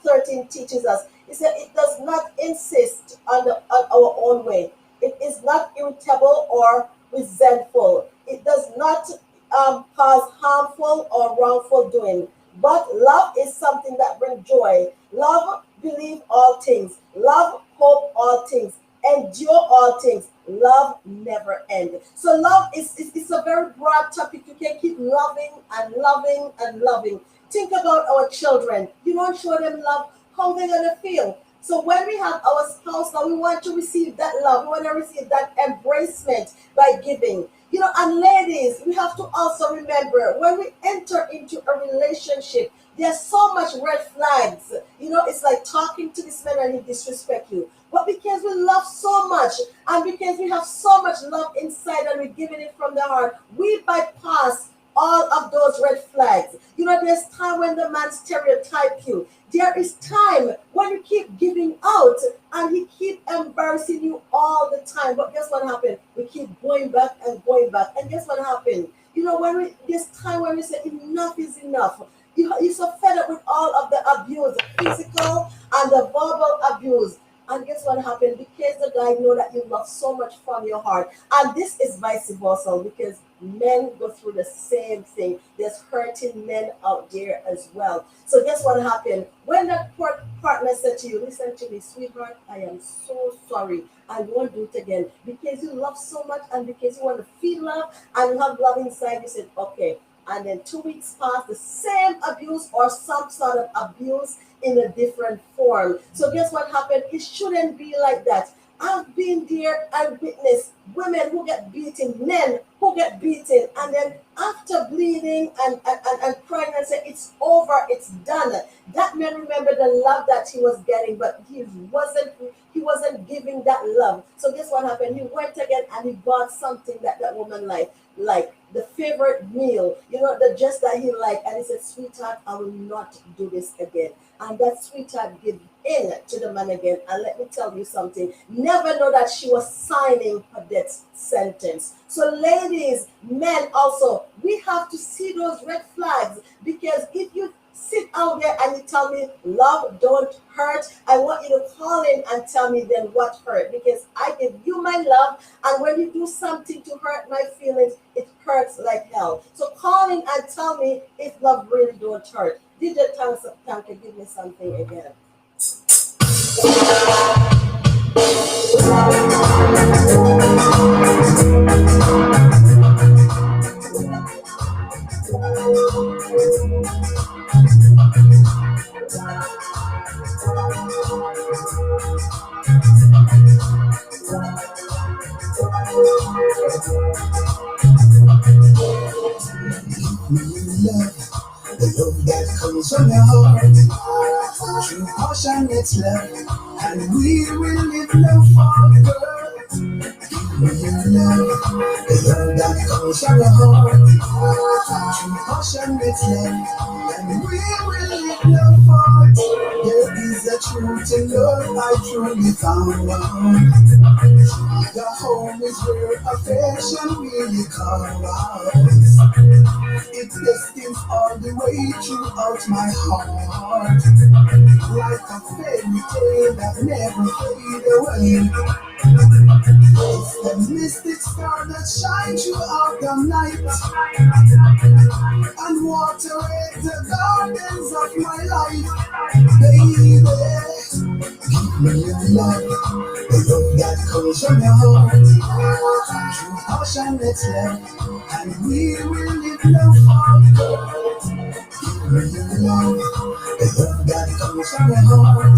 13 teaches us, it said it does not insist on our own way. It is not irritable or resentful. It does not cause harmful or wrongful doing. But love is something that brings joy. Love believe all things. Love hope all things. Endure all things. Love never ends. So love is a very broad topic. You can keep loving and loving and loving. Think about our children. You don't show them love, how they're going to feel. So when we have our spouse now, we want to receive that love. We want to receive that embracement by giving. And ladies, we have to also remember, when we enter into a relationship, There's so much red flags. It's like talking to this man and he disrespect you. But because we love so much and because we have so much love inside and we're giving it from the heart, we bypass all of those red flags. There's time when the man stereotype you. There is time when you keep giving out and he keep embarrassing you all the time. But guess what happened? We keep going back and going back. And guess what happened? There's time when we say enough is enough. You're so fed up with all of the abuse, the physical and the verbal abuse. And guess what happened? Because the guy know that you love so much from your heart. And this is vice versa because men go through the same thing. There's hurting men out there as well. So guess what happened? When the partner said to you, listen to me, sweetheart, I am so sorry. I won't do it again. Because you love so much and because you want to feel love and you have love inside, you said, okay. And then 2 weeks pass, the same abuse or some sort of abuse in a different form. So guess what happened? It shouldn't be like that. I've been there and witnessed women who get beaten, men who get beaten, and then after bleeding and crying and say it's over, it's done. That man remembered the love that he was getting, but he wasn't giving that love. So guess what happened? He went again and he bought something that woman liked, like the favorite meal, the dress that he liked, and he said, sweetheart, I will not do this again. And that sweetheart gave in to the man again. And let me tell you something, never know that she was signing her death sentence. So ladies, men also, we have to see those red flags, because if you sit out there and you tell me love don't hurt, I want you to call in and tell me then what hurt, because I give you my love, and when you do something to hurt my feelings, it hurts like hell. So call in and tell me if love really don't hurt. DJ Tanka, give me something again. The love that comes from your heart, true passionate love, and we will live love for girl. Give me your love, the love that comes from your heart, true passionate love, and we will live love for. There is a truth in love I truly found. The home is where affection really comes. It destines all the way throughout my heart, like a fairy tale that never fade away. It's the mystic star that shines throughout the night and water away the gardens of my life. Baby, give me your love, the love that comes from your heart, true passionate love, and we will live love for. Give me your love, the love that comes from your heart,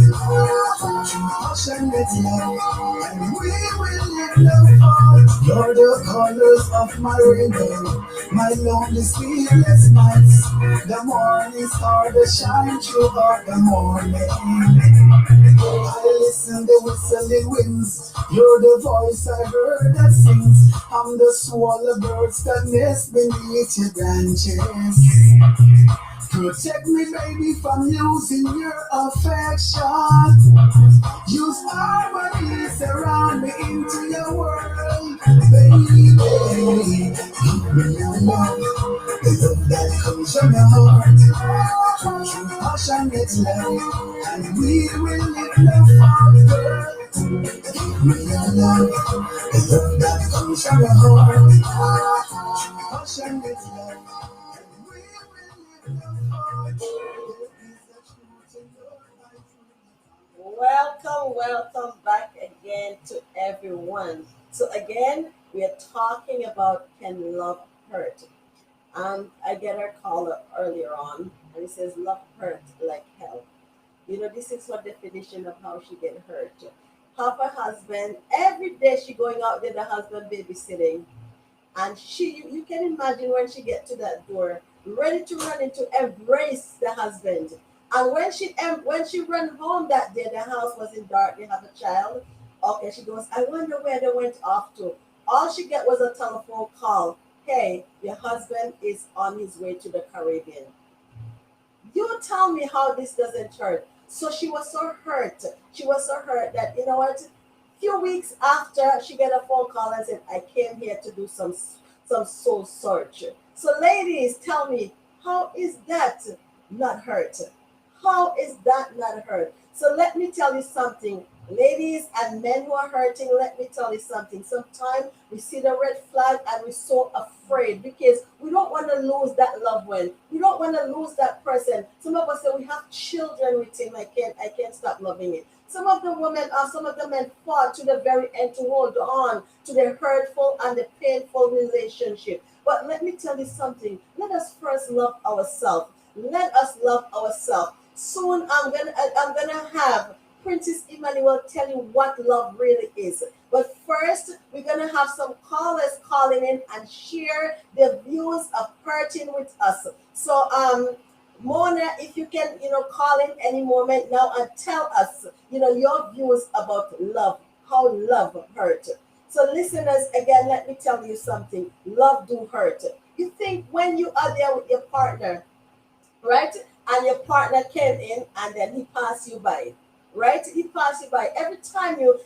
true passionate love, and we will live love for. You're the colors of my rainbow, my lonely sleepless nights, the morning star that shine throughout the morning. I listen the whistling winds, you're the voice I heard that sings. I'm the swallow birds that nest beneath your branches. Protect me, baby, from losing your affection. Use harmony, surround me into your world, baby. Give me your love, the love that comes from your heart, true passionate love, and we will live love for, girl. Give me your love, the love that comes from your heart, true passionate love, and we will live love for. Welcome back again to everyone. So again, we are talking about can love hurt. I get a caller earlier on, and he says love hurt like hell. This is her definition of how she get hurt. Have her husband every day she going out there, the husband babysitting, and you can imagine when she get to that door, ready to run in to embrace the husband. And when she ran home that day, the house was in dark. They have a child. Okay, she goes, I wonder where they went off to. All she got was a telephone call. Hey, your husband is on his way to the Caribbean. You tell me how this doesn't hurt. So she was so hurt. She was so hurt that, you know what? Few weeks after, she got a phone call and said, I came here to do some soul search. So ladies, tell me, how is that not hurt? How is that not hurt? So let me tell you something. Ladies and men who are hurting, let me tell you something. Sometimes we see the red flag and we're so afraid because we don't want to lose that loved one. We don't want to lose that person. Some of us say we have children with him. I can't stop loving it. Some of the women or some of the men fought to the very end to hold on to the hurtful and the painful relationship. But let me tell you something. Let us first love ourselves. Let us love ourselves. Soon I'm gonna have Princess Emmanuel tell you what love really is. But first, we're gonna have some callers calling in and share their views of hurting with us. So Mona, if you can, call in any moment now and tell us, your views about love, how love hurt. So listeners, again, let me tell you something. Love do hurt. You think when you are there with your partner, right? And your partner came in and then he passed you by, right? He passed you by. Every time you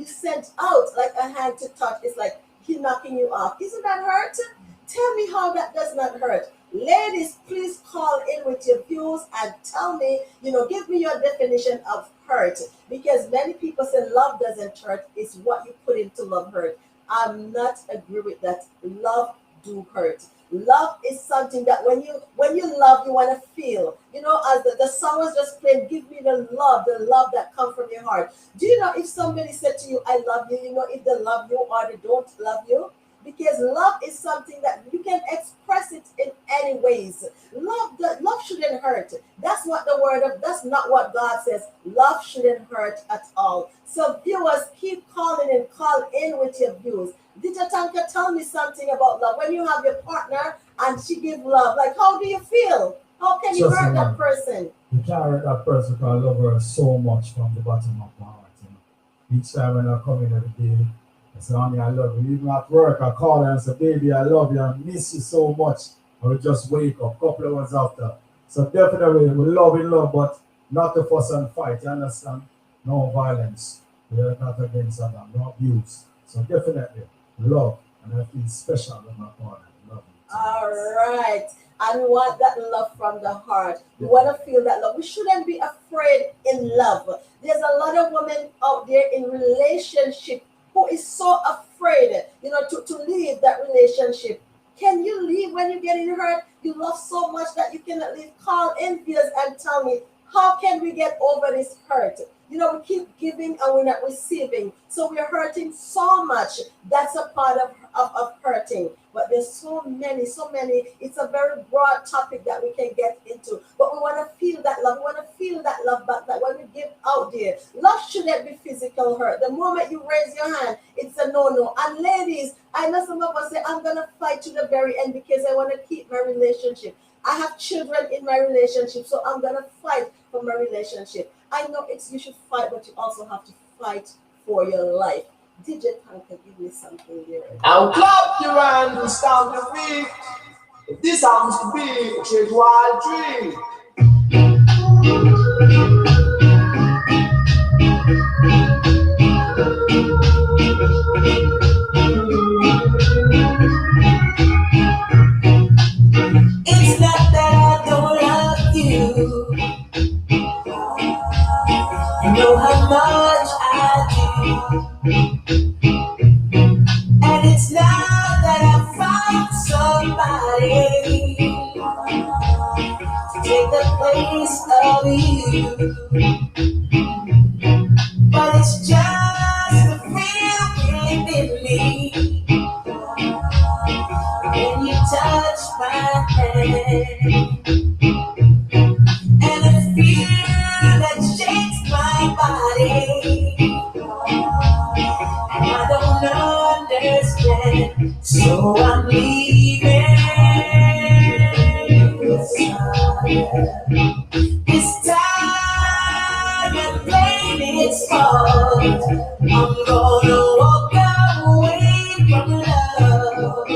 sent out like a hand to touch, it's like he knocking you off. Isn't that hurt? Tell me how that does not hurt. Ladies, please call in with your views and tell me, give me your definition of hurt. Because many people say love doesn't hurt. It's what you put into love hurt. I'm not agree with that. Love do hurt. Love is something that when you love, you want to feel. As the song was just playing, give me the love that comes from your heart. Do you know if somebody said to you, I love you, if they love you or they don't love you? Because love is something that you can express it in any ways. Love shouldn't hurt. That's not what God says. Love shouldn't hurt at all. So viewers, keep calling and call in with your views. Dija Tanka, tell me something about love. When you have your partner and she gives love, like how do you feel? How can you hurt that person? You can't hurt that person because I love her so much from the bottom of my heart. Each time when I come in every day, I say, honey, I love you. Even at work, I call her and say, baby, I love you. I miss you so much. I will just wake up a couple of hours after. So definitely, we love in love, but not to fuss and fight. You understand? No violence. We are not against that. No abuse. So definitely, love. And I feel special with my partner. Love you. All right. And we want that love from the heart. We want to feel that love. We shouldn't be afraid in love. There's a lot of women out there in relationship who is so afraid, to leave that relationship. Can you leave when you're getting hurt? You love so much that you cannot leave. Call in viewers and tell me, how can we get over this hurt? We keep giving and we're not receiving. So we're hurting so much. That's a part of hurting. But there's so many. It's a very broad topic that we can get into. But we want to feel that love. We want to feel that love back, that when we give out there. Love shouldn't be physical hurt. The moment you raise your hand, it's a no-no. And ladies, I know some of us say, I'm going to fight to the very end because I want to keep my relationship. I have children in my relationship, so I'm going to fight for my relationship. I know you should fight, but you also have to fight for your life. DJ Tanka, give me something there. Now clap your hands and stamp your feet. If this happens to be a trade wild tree. It's not that I don't love you. You know how much I do. And it's not that I find somebody to take the place of you. But it's just the feeling in me when you touch my hand. And a fear that shakes my body, and I don't understand. So I'm leaving. It's time and plain it's hard. I'm gonna walk away from love.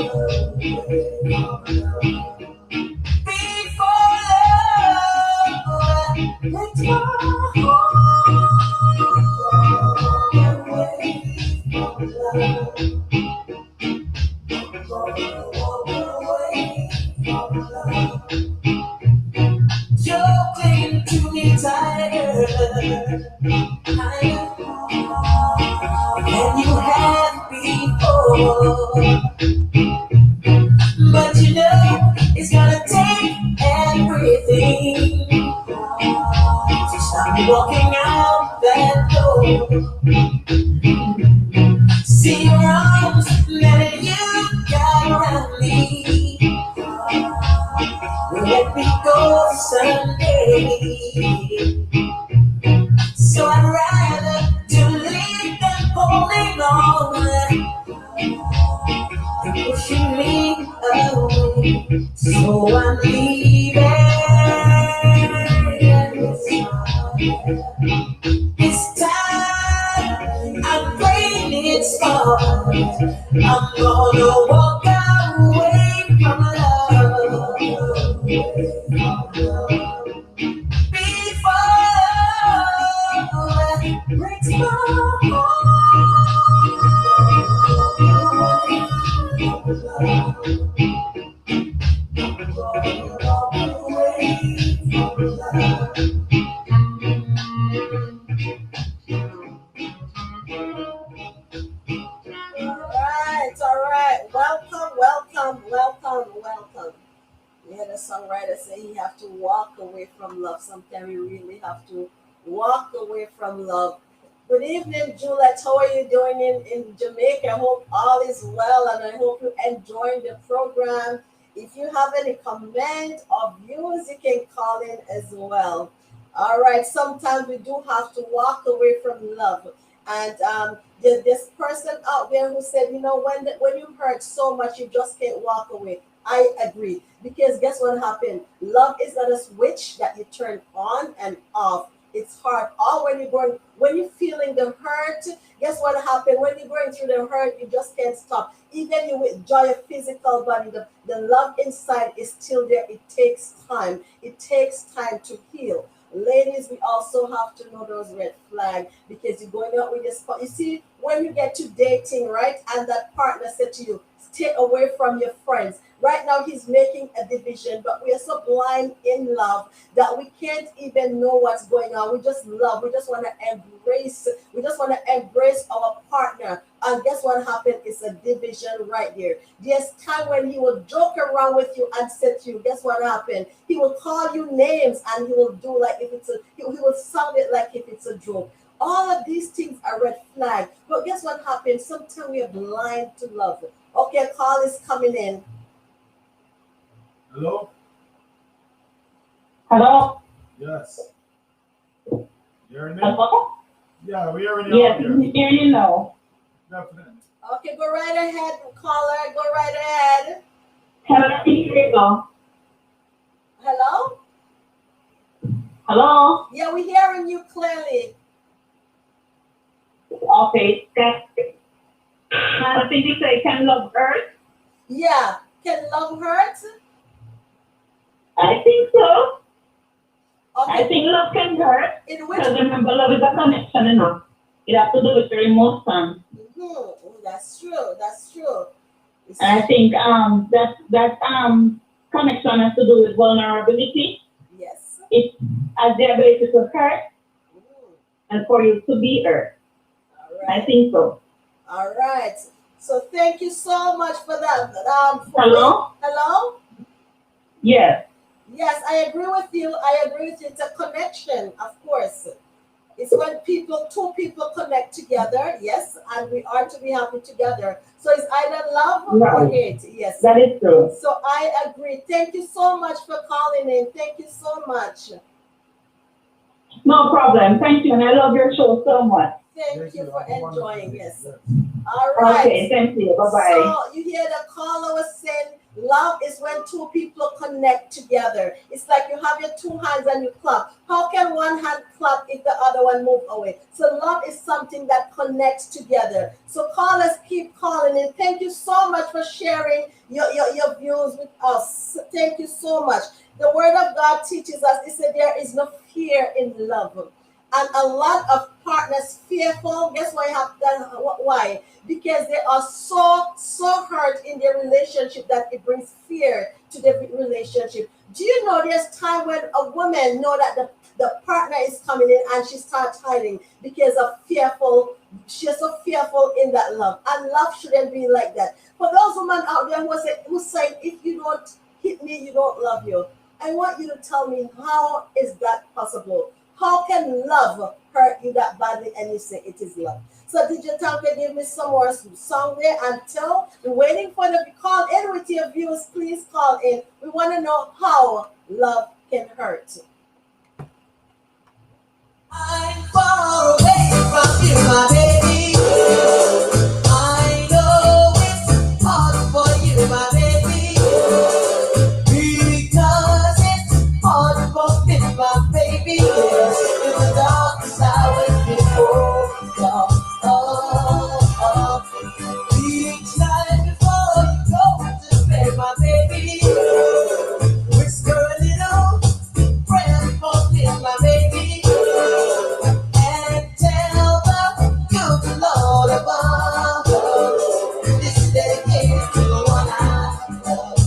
Before love takes my heart away from love. Walk away from love. You're clinging to me tighter, higher than you had before. But you know it's gonna take everything to stop me walking out that door. See your arms that you got around me. Let me go someday. So I'd rather to leave than holding on and pushing me away. So I'm leaving. It's time. I'm praying it's hard. I'm gonna walk away from love. Before love breaks my All right. Welcome. Yeah, the songwriter say he have to walk away from love. Sometimes we really have to walk away from love. Good evening, Juliet. How are you doing in Jamaica? I hope all is well and I hope you enjoying the program. If you have any comment or views, you can call in as well. All right. Sometimes we do have to walk away from love. And there's this person out there who said, when you hurt so much, you just can't walk away. I agree. Because guess what happened? Love is not a switch that you turn on and off. It's hard. Or when you're feeling the hurt, guess what happened? When you're going through the hurt, you just can't stop. Even you withdraw your physical body, the love inside is still there. It takes time. It takes time to heal. Ladies, we also have to know those red flags because you're going out with your spot. You see, when you get to dating, right, and that partner said to you, stay away from your friends. Right now, he's making a division, but we are so blind in love that we can't even know what's going on. We just love. We just want to embrace. We just want to embrace our partner. And guess what happened? It's a division right there. There's time when he will joke around with you and say to you, guess what happened? He will call you names and he will do like if it's he will sound it like if it's a joke. All of these things are red flag. But guess what happens? Sometimes we are blind to love. Okay, a call is coming in. Hello? Hello? Yes. You're in there? Hello? Yeah, we are in Yes, here. I hear you now. Definitely. Okay, go right ahead, caller. Go right ahead. Hello, here you go. Hello? Hello? Yeah, we're hearing you clearly. Okay. I think you say can love earth. Yeah. Can love hurt? I think so. I Okay. think love can hurt. In which? Because remember, love is a connection, It has to do with your emotion. That's true. That's true. It's- And I think that connection has to do with vulnerability. yes. It has the ability to hurt Mm, and for you to be hurt. all I right. think so. All right. So thank you so much for that. Hello? Hello? Yes. Yes, I agree with you. It's a connection, of course. It's when two people connect together, yes, and we are to be happy together. So it's either love or Right. hate, yes. That is true. So I agree. Thank you so much for calling in. Thank you so much. No problem. Thank you. And I love your show so much. Thank you for Have a wonderful enjoying day. this. Yes. All right. Okay. Thank you. Bye-bye. So you hear the caller was saying Love is when two people connect together. It's like you have your two hands and you clap. How can one hand clap if the other one move away? So love is something that connects together. So callers, keep calling in. Thank you so much for sharing your views with us. Thank you so much. The word of God teaches us, it said there is no fear in love. And a lot of partners fearful. Guess why have done why? Because they are so hurt in their relationship that it brings fear to the relationship. Do you know there's time when a woman know that the partner is coming in and she starts hiding because of fearful, she's so fearful in that love. And love shouldn't be like that. For those women out there who say if you don't hit me, you don't love you. I want you to tell me, how is that possible? How can love hurt you that badly and you say it is love? So Digital can give me some more song there until we're waiting for the call in with your views. Please call in. We want to know how love can hurt. I'm far away from you, my baby. I know it's hard for you, my baby. Because it's hard for me, my baby. Yes, in the darkest hours before dawn. Each night before you go to bed, my baby, whisper a little prayer for me, my baby, and tell the good Lord above, this is dedicated to the one I love.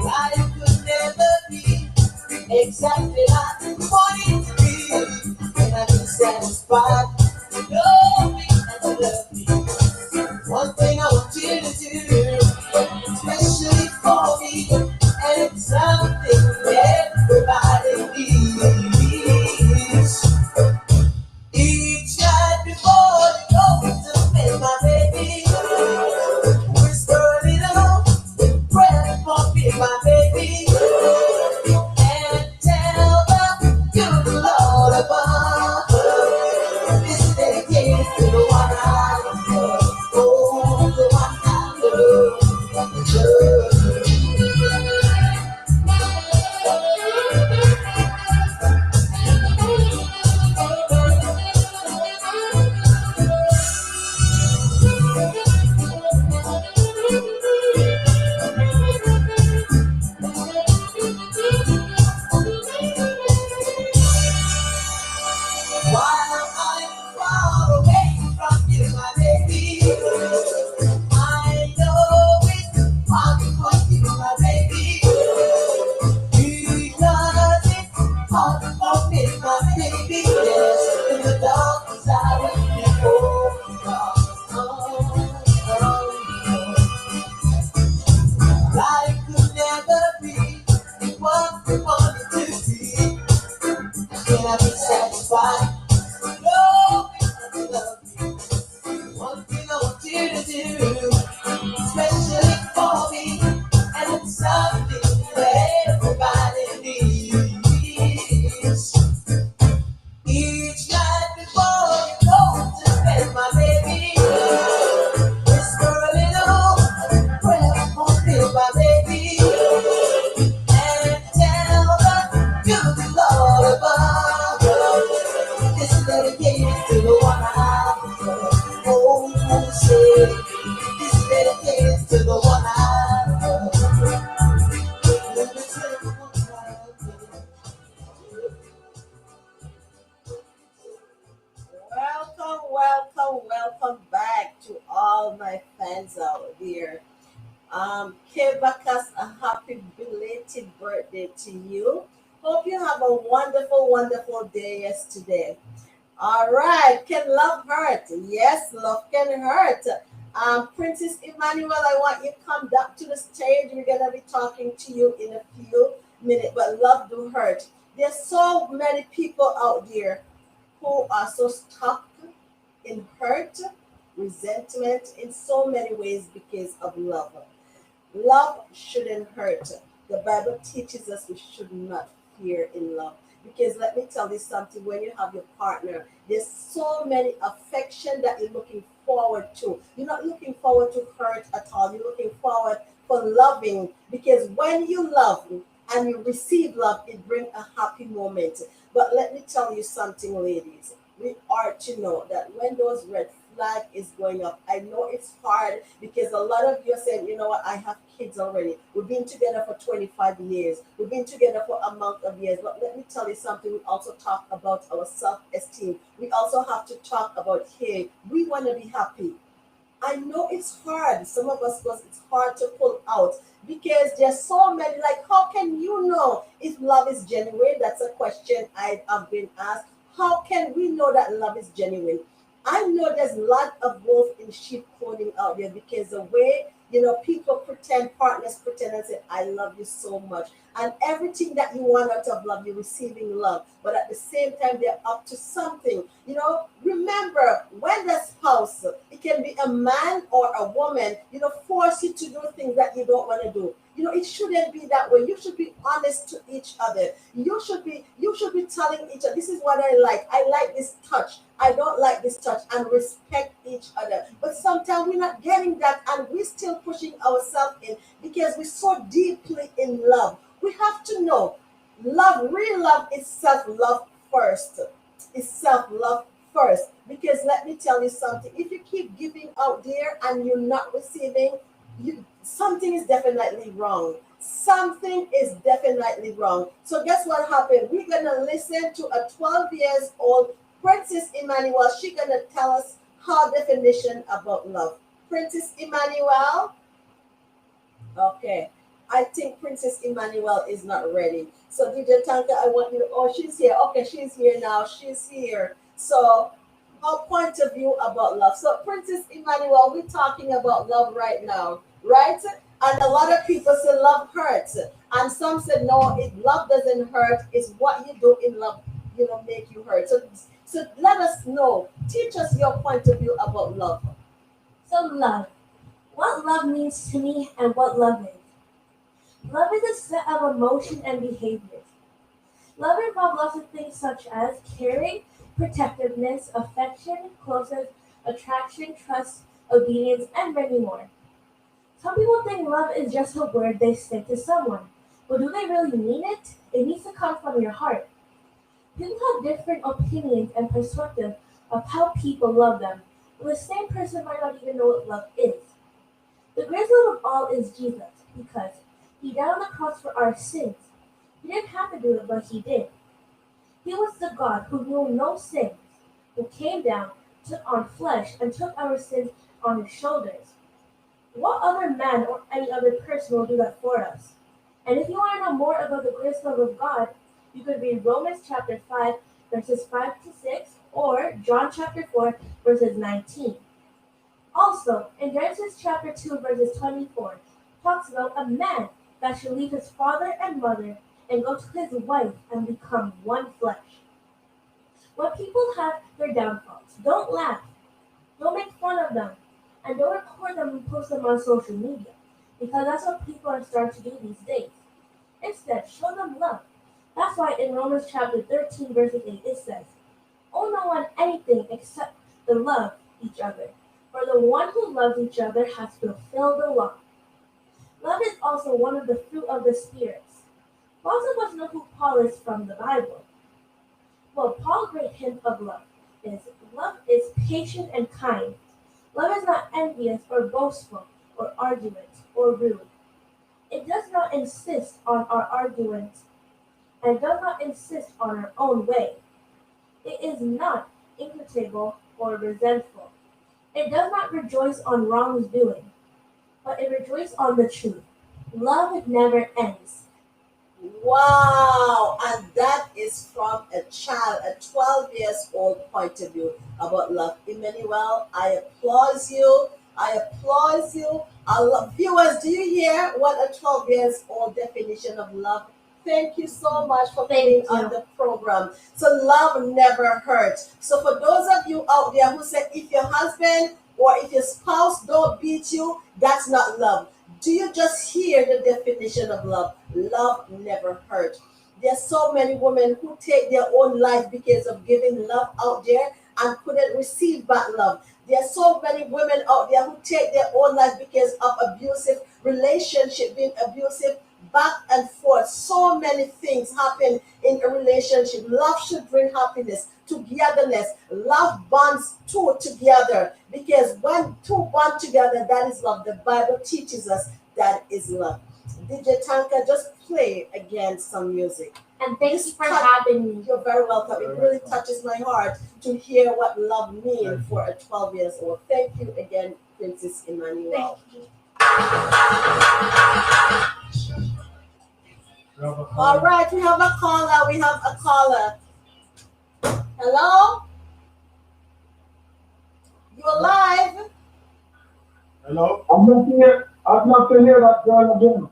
Life could never be exactly like I want it to be, and I've been satisfied. Love me and you love me. One thing I want you to do, especially for me, and it's something everybody needs. Each night before you go to bed, my baby, whisper a little prayer for me, my baby, and tell the good Lord above, this is dedicated to the one I love. Oh, the one I love. While I'm far away from you, my baby, I know it's hard for you, my baby, because it's hard for me, my baby. Yes, in the darkest hours before dawn. Life could never be what we want it to be. Can I be satisfied? Love me and love you. One thing I want you to do, especially for me, and it's something that everybody needs. Each night before you go to bed, my baby, whisper a little prayer for me, my baby, and tell the good Lord above, this is dedicated to the one I love. Oh, say, this is dedicated to the one I love. Let me tell you what I love. Welcome back to all my fans out there. Kay Bacchus, a happy belated birthday to you. Hope you have a wonderful day yesterday. All right, can love hurt? Yes, love can hurt. Princess Emmanuel, I want you to come back to the stage. We're gonna be talking to you in a few minutes, but love do hurt. There's so many people out there who are so stuck in hurt, resentment in so many ways because of love. Love shouldn't hurt. The Bible teaches us we should not fear in love. Because let me tell you something, when you have your partner, there's so many affection that you're looking forward to. You're not looking forward to hurt at all. You're looking forward for loving, because when you love and you receive love, it brings a happy moment. But let me tell you something, ladies. We are to know that when those red flag is going up, I know it's hard because a lot of you are saying, you know what, I have kids already. We've been together for 25 years. We've been together for a amount of years. But let me tell you something. We also talk about our self-esteem. We also have to talk about, hey, we want to be happy. I know it's hard. Some of us, because it's hard to pull out because there's so many. Like, how can you know if love is genuine? That's a question I have been asked. How can we know that love is genuine? I know there's a lot of wolf in sheep clothing out there because the way people pretend, partners pretend and say, "I love you so much," and everything that you want out of love, you're receiving love, but at the same time, they're up to something. Remember, when the spouse, it can be a man or a woman, force you to do things that you don't want to do. It shouldn't be that way. You should be honest to each other. You should be telling each other, this is what I like. I like this touch. I don't like this touch, and respect each other. But sometimes we're not getting that, and we're still pushing ourselves in because we're so deeply in love. We have to know love, real love is self-love first. It's self-love first. Because let me tell you something. If you keep giving out there and you're not receiving, something is definitely wrong. Something is definitely wrong. So guess what happened? We're gonna listen to a 12 years old Princess Emmanuel. She's gonna tell us her definition about love. Princess Emmanuel. Okay. I think Princess Emmanuel is not ready. So DJ Tanka, I want you to, oh, she's here. Okay, she's here now. She's here. So her point of view about love. So Princess Emmanuel, we're talking about love right now, right? And a lot of people say love hurts. And some said no, love doesn't hurt. It's what you do in love, make you hurt. So let us know. Teach us your point of view about love. So, love. What love means to me and what love is. Love is a set of emotion and behaviors. Love involves lots of things such as caring, protectiveness, affection, closeness, attraction, trust, obedience, and many more. Some people think love is just a word they say to someone, but do they really mean it? It needs to come from your heart. People have different opinions and perspectives of how people love them, but the same person might not even know what love is. The greatest love of all is Jesus, because he died on the cross for our sins. He didn't have to do it, but he did. He was the God who knew no sins, who came down, took on flesh, and took our sins on his shoulders. What other man or any other person will do that for us? And if you want to know more about the greatest love of God, you could read Romans chapter 5, verses 5 to 6, or John chapter 4, verses 19. Also, in Genesis chapter 2, verses 24, talks about a man that should leave his father and mother and go to his wife and become one flesh. When people have their downfalls, don't laugh, don't make fun of them, and don't record them and post them on social media, because that's what people are starting to do these days. Instead, show them love. That's why in Romans chapter 13, verses 8, it says, "Owe no one anything except to love each other, for the one who loves each other has fulfilled the law." Love is also one of the fruit of the spirits. Most of us know who Paul is from the Bible. Well, Paul's great hint of love is patient and kind. Love is not envious or boastful or argument or rude. It does not insist on our arguments and does not insist on our own way. It is not irritable or resentful. It does not rejoice on wrongdoing, but it rejoices on the truth. Love never ends. Wow, and that is from a child, a 12 years old point of view about love. Emmanuel, I applaud you. I applaud you. I love viewers. Do you hear what a 12 years old definition of love? Thank you so much for being on the program. So love never hurts. So for those of you out there who said if your husband or if your spouse don't beat you, that's not love. Do you just hear the definition of love? Love never hurt. There's so many women who take their own life because of giving love out there and couldn't receive back love. There are so many women out there who take their own life because of abusive relationship, being abusive back and forth. So many things happen in a relationship. Love should bring happiness, togetherness. Love bonds two together because when two bond together, that is love. The Bible teaches us that is love. DJ Tanka, just play again some music. And thanks for having me. You're very welcome. It really touches my heart to hear what love means for a 12 years old. Thank you again, Princess Emmanuel. Thank you. All right, we have a caller. We have a caller. Hello? You're live? Hello? I'm not here. I'm not to hear that girl again.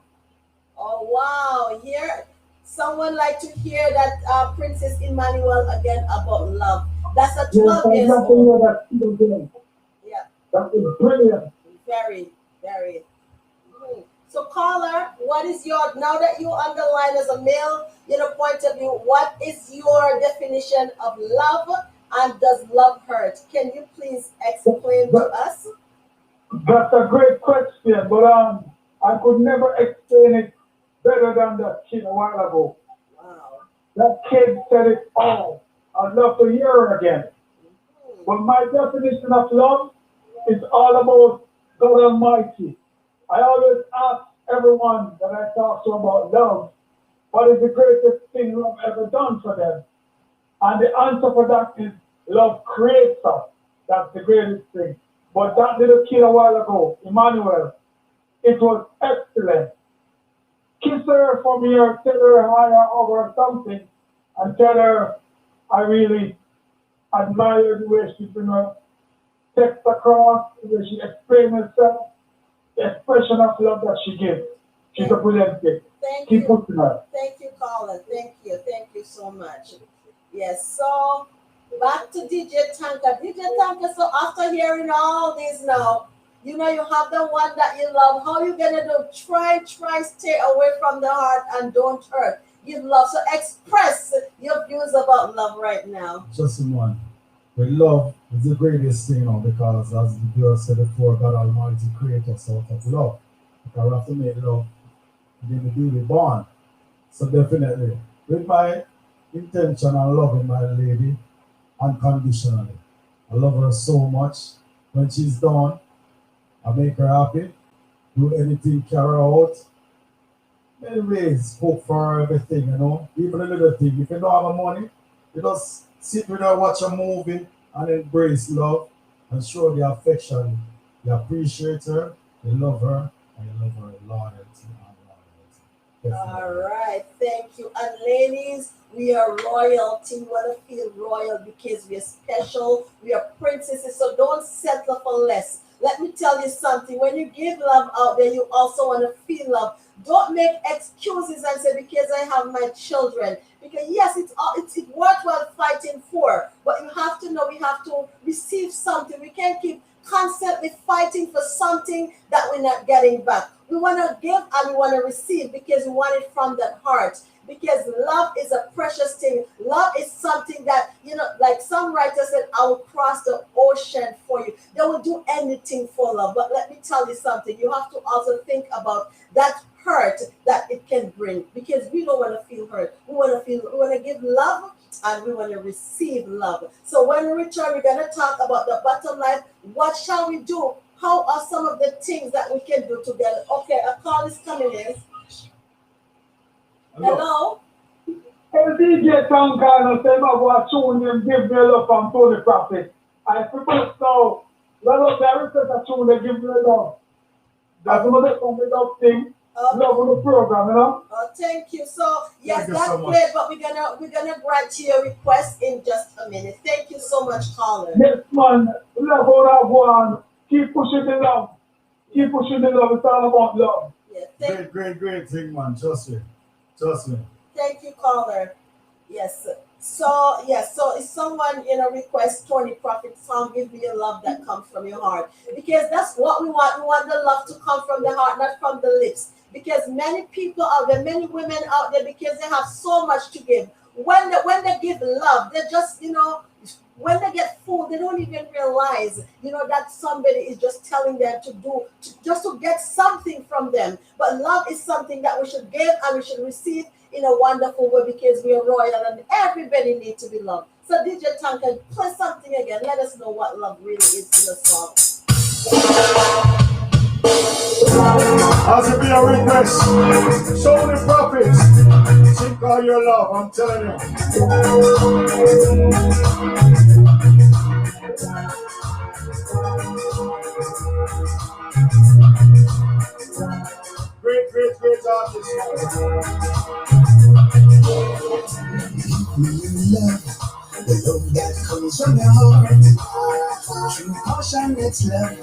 Oh, wow. Here, someone like to hear that Princess Emmanuel again about love. That's a Yes, 12 I'm years not to old. hear that still again. Yeah, That is brilliant. very, very. So, caller, what is your, now that you're on the line as a male, point of view, what is your definition of love and does love hurt? Can you please explain to us? That's a great question, but I could never explain it better than that kid a while ago. Wow. That kid said it all. I'd love to hear her again. But my definition of love is all about God Almighty. I always ask everyone that I talk to about love, what is the greatest thing love ever done for them? And the answer for that is love creates us. That's the greatest thing. But that little kid a while ago, Emmanuel, it was excellent. Kiss her from here, tell her hi over something, and tell her I really admire the way she bring her text across, the way she explains herself, the expression of love that she gives. She's a brilliant kid. Thank Keep you. pushing her. Thank you, caller. Thank you. Thank you so much. Yes, so back to DJ Tanka. DJ Tanka, so after hearing all this now, you have the one that you love. How you gonna do? Try, stay away from the heart and don't hurt. Give love. So express your views about love right now. Just one. With love is the greatest thing, because as the girl said before, God Almighty created us out of love. Because we have to make love within the beauty born. So definitely, with my intention and loving my lady unconditionally. I love her so much. When she's done, I make her happy. Do anything, carry her out. Many ways, cook for her, everything, Even a little thing. If you don't have money, you just sit with her, watch a movie, and embrace love and show the affection. You appreciate her, you love her, and you love her loyalty and loyalty. All right, thank you. And ladies, we are royalty. We want to feel royal because we are special. We are princesses, so don't settle for less. Let me tell you something. When you give love out there, you also want to feel love. Don't make excuses and say, because I have my children. Because yes, it's worthwhile fighting for, but you have to know we have to receive something. We can't keep constantly fighting for something that we're not getting back. We want to give and we want to receive because we want it from that heart. Because love is a precious thing. Love is something that, like some writer said, I will cross the ocean for you. They will do anything for love. But let me tell you something. You have to also think about that hurt that it can bring. Because we don't want to feel hurt. We want to give love and we want to receive love. So when we return, we're going to talk about the bottom line. What shall we do? How are some of the things that we can do together? Okay, a call is coming in. Hello? Hey, DJ Tankano, say my boy, tune and give me a love from Tony Prophet. I suppose now, let us request a tune and give me a love. That's another something love thing. Love on the program, Oh, thank you. So yes, Thank you that's so much. great, but we're gonna grant you your request in just a minute. Thank you so much, caller. Yes, man, love all that one. Keep pushing the love. Keep pushing the love. It's all about love. Yeah, Great thing, man. Trust me. thank you, caller. Yes. So if someone requests Tony Prophet song, give me a love that comes from your heart, because that's what we want. We want the love to come from the heart, not from the lips. Because many people out there, many women out there, because they have so much to give, when they give love, they just, when they get food, they don't even realize, that somebody is just telling them to do, just to get something from them. But love is something that we should give and we should receive in a wonderful way because we are royal and everybody needs to be loved. So DJ Tanka, play something again. Let us know what love really is in the song. As it be a request, show the prophets, sing all your love, I'm telling you. Great, great, great artist. The love that comes from your heart, true passionate love,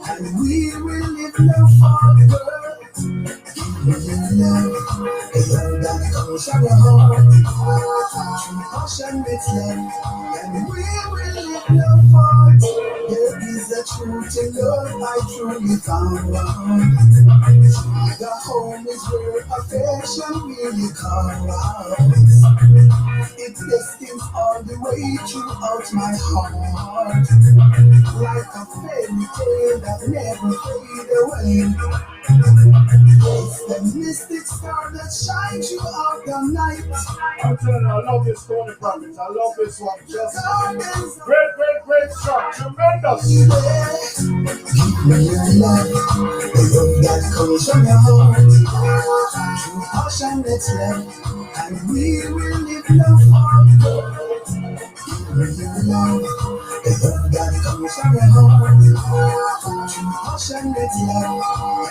and we will live love forever. Give me love, the love that comes from your heart, true passionate love, and we will live love forever. There is a truth in love I truly found out. The home is where affection really comes. It destines all the way throughout my heart, like a fairy tale that never fade away. It's the mystic star that shines throughout the night. I'm telling you, I love this Tony Prophets. I love this one. Just great, great, great song. Tremendous. Give me your love, the love that comes from your heart, true passionate love, and we will live love forever. Give me your love, the love that comes from your heart, true passionate love,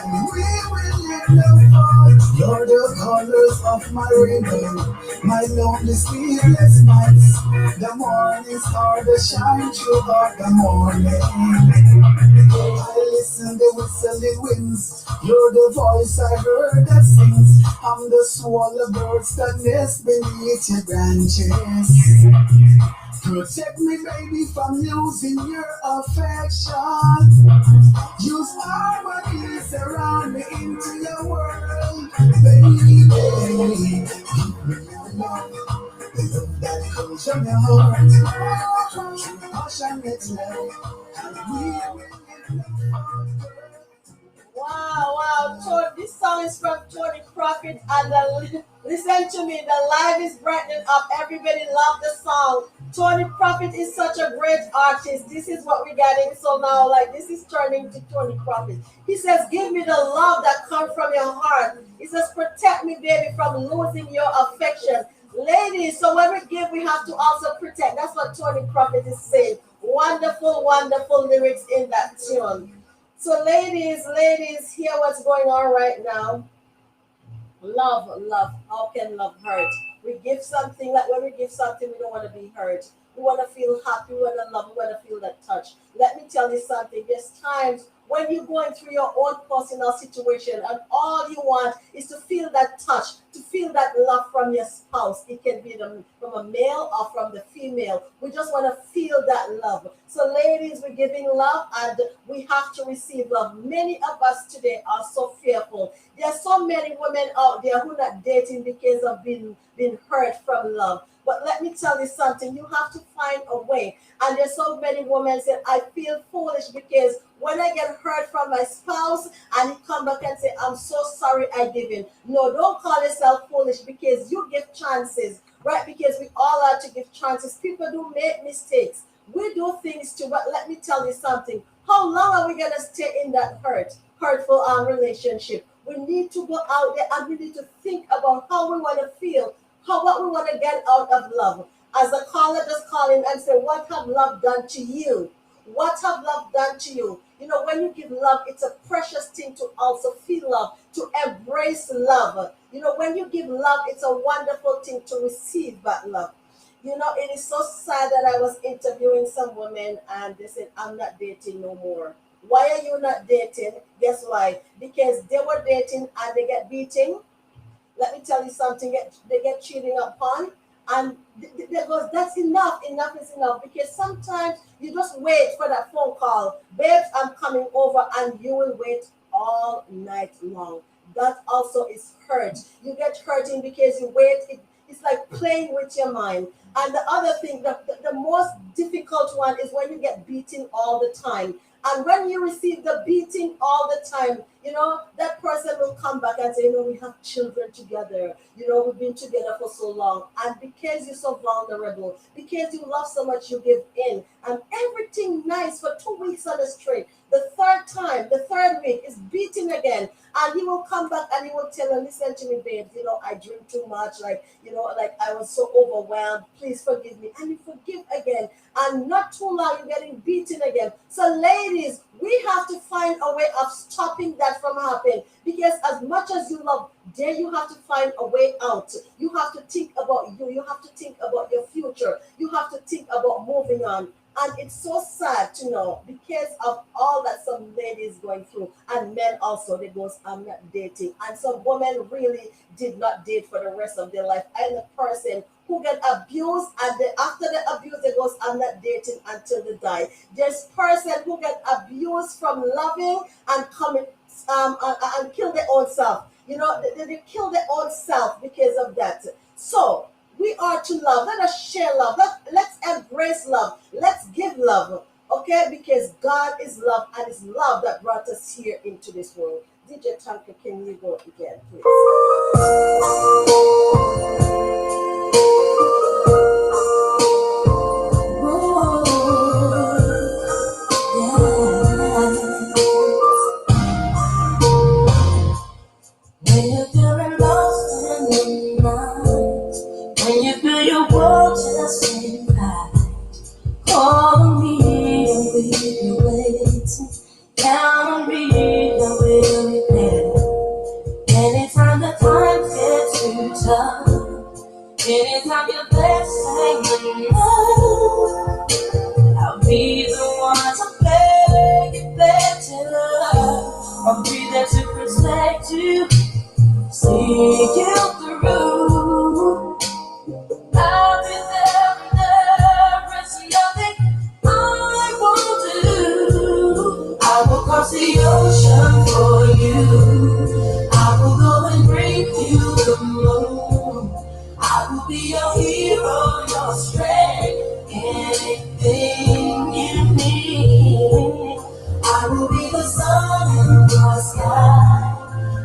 and we will live love forever. You're the colors of my rainbow, my lonely sleepless nights, the morning star that shine throughout the morning. I listen the whistling winds, you're the voice I heard that sings. I'm the swallow birds that nest beneath your branches. Protect me, baby, from losing your affection. Use harmonies around me into your world, baby. Give me your love, the love that comes from your heart, true passionate love, and we will live love forever. Wow. So this song is from Tony Prophet, and listen to me, the life is brightening up. Everybody love the song. Tony Prophet is such a great artist. This is what we're getting. So now, like, this is turning to Tony Prophet. He says, give me the love that comes from your heart. He says, protect me, baby, from losing your affection. Ladies, so when we give, we have to also protect. That's what Tony Prophet is saying. Wonderful, wonderful lyrics in that tune. So ladies, hear what's going on right now. Love. How can love hurt? We give something, like when we give something, we don't want to be hurt. We want to feel happy, we want to love, we want to feel that touch. Let me tell you something. There's times when you're going through your own personal situation and all you want is to feel that touch, to feel that love from your spouse. It can be from a male or from the female. We just want to feel that love. So ladies, we're giving love and we have to receive love. Many of us today are so fearful. There are so many women out there who are not dating because of being hurt from love. But let me tell you something, you have to find a way. And there's so many women say, I feel foolish because when I get hurt from my spouse and he come back and say, I'm so sorry I give in. No, don't call yourself foolish because you give chances, right? Because we all are to give chances. People do make mistakes. We do things too, but let me tell you something. How long are we going to stay in that hurtful relationship? We need to go out there and we need to think about how we want to feel, what we want to get out of love. As a caller just calling and say, what have love done to you? What have love done to you? You know, when you give love, it's a precious thing to also feel love, to embrace love. You know, when you give love, it's a wonderful thing to receive that love. You know, it is so sad that I was interviewing some women and they said, I'm not dating no more. Why are you not dating? Guess why? Because they were dating and they get beating. Let me tell you something, they get cheating upon. And because that's enough is enough. Because sometimes you just wait for that phone call. Babes, I'm coming over, and you will wait all night long. That also is hurt. You get hurting because you wait. it's like playing with your mind. And the other thing, the most difficult one is when you get beaten all the time. And when you receive the beating all the time, that person will come back and say, we have children together. We've been together for so long. And because you're so vulnerable, because you love so much, you give in. And everything nice for 2 weeks on a straight. The third week is beating again. And he will come back and he will tell her, listen to me, babes, I drink too much. Like I was so overwhelmed. Please forgive me. And you forgive again. And not too long, you're getting beaten again. So ladies, we have to find a way of stopping that from happening. Because as much as you love, then you have to find a way out. You have to think about you. You have to think about your future. You have to think about moving on. And it's so sad to know because of all that some ladies going through, and men also, they goes, I'm not dating. And some women really did not date for the rest of their life. And the person who get abused, and then after the abuse, they goes, I'm not dating until they die. There's person who get abused from loving and coming and kill their own self. They kill their own self because of that. So we are to love. Let us share love. Let's embrace love. Let's give love. Okay? Because God is love, and it's love that brought us here into this world. DJ Tanka, can you go again, please? When you're feeling lost in your mind, when you feel your world just ain't right, call on me and we'll be waiting. Count on me and we'll be there. Anytime the times get too tough, anytime you're there saying no, I'll be the one to make it better. I'll be there to protect you, see you through. I'll be there when there is nothing I won't do. I will cross the ocean for you. I will go and bring you the moon. I will be your hero, your strength, anything you need. I will be the sun in the sky.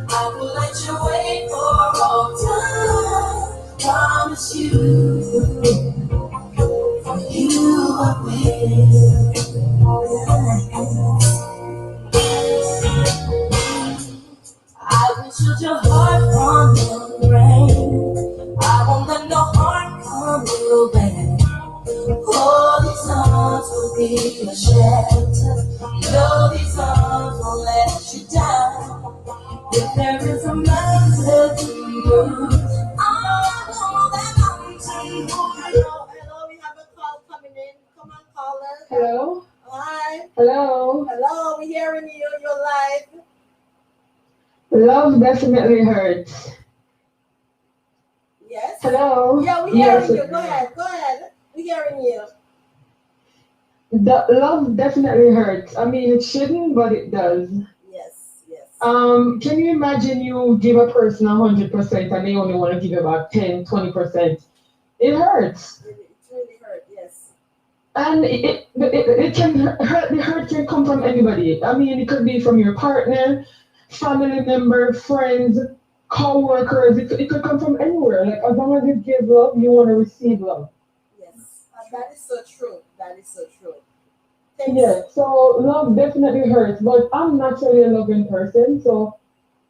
I will let you wait for all time. Promise you, for you I wait. I will shield your heart from the rain. I won't let no harm come your way. All these arms will be your shelter. No, these arms won't let you down. If there is a mountain to move, I know that mountain will Hello, we have a call coming in. Come on, caller. Hello? Hi. Hello? We're hearing you. You're live. Love definitely hurts. Yes? Hello? Yeah, we're Yes. hearing you. Go ahead. We're hearing you. The love definitely hurts. I mean, it shouldn't, but it does. Yes. Can you imagine you give a person 100% and they only want to give you about 10, 20%? It hurts. It really hurt, yes. And it can hurt. The hurt can come from anybody. I mean, it could be from your partner, family member, friends, co-workers. It could come from anywhere. Like, as long as you give love, you want to receive love. Yes. That is so true. Yeah, so love definitely hurts, but I'm naturally a loving person, so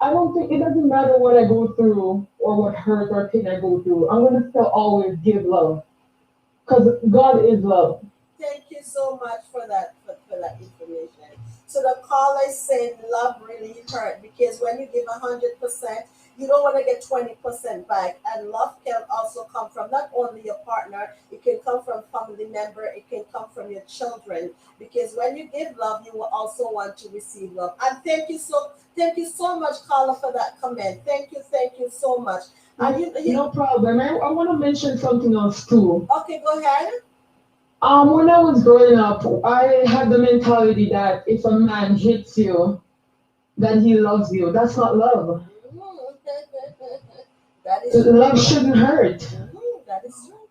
I don't think it doesn't matter what I go through or what hurt or pain I go through. I'm gonna still always give love, because God is love. Thank you so much for that information. So the caller is saying love really hurt because when you give 100%, you don't want to get 20% back. And love can also come from not only your partner, it can come from family member, it can come from your children. Because when you give love, you will also want to receive love. And thank you so much, caller, for that comment. Thank you so much. And No problem. I want to mention something else too. Okay, go ahead. When I was growing up, I had the mentality that if a man hits you, then he loves you. That's not love. That is true. Love shouldn't hurt. That is true.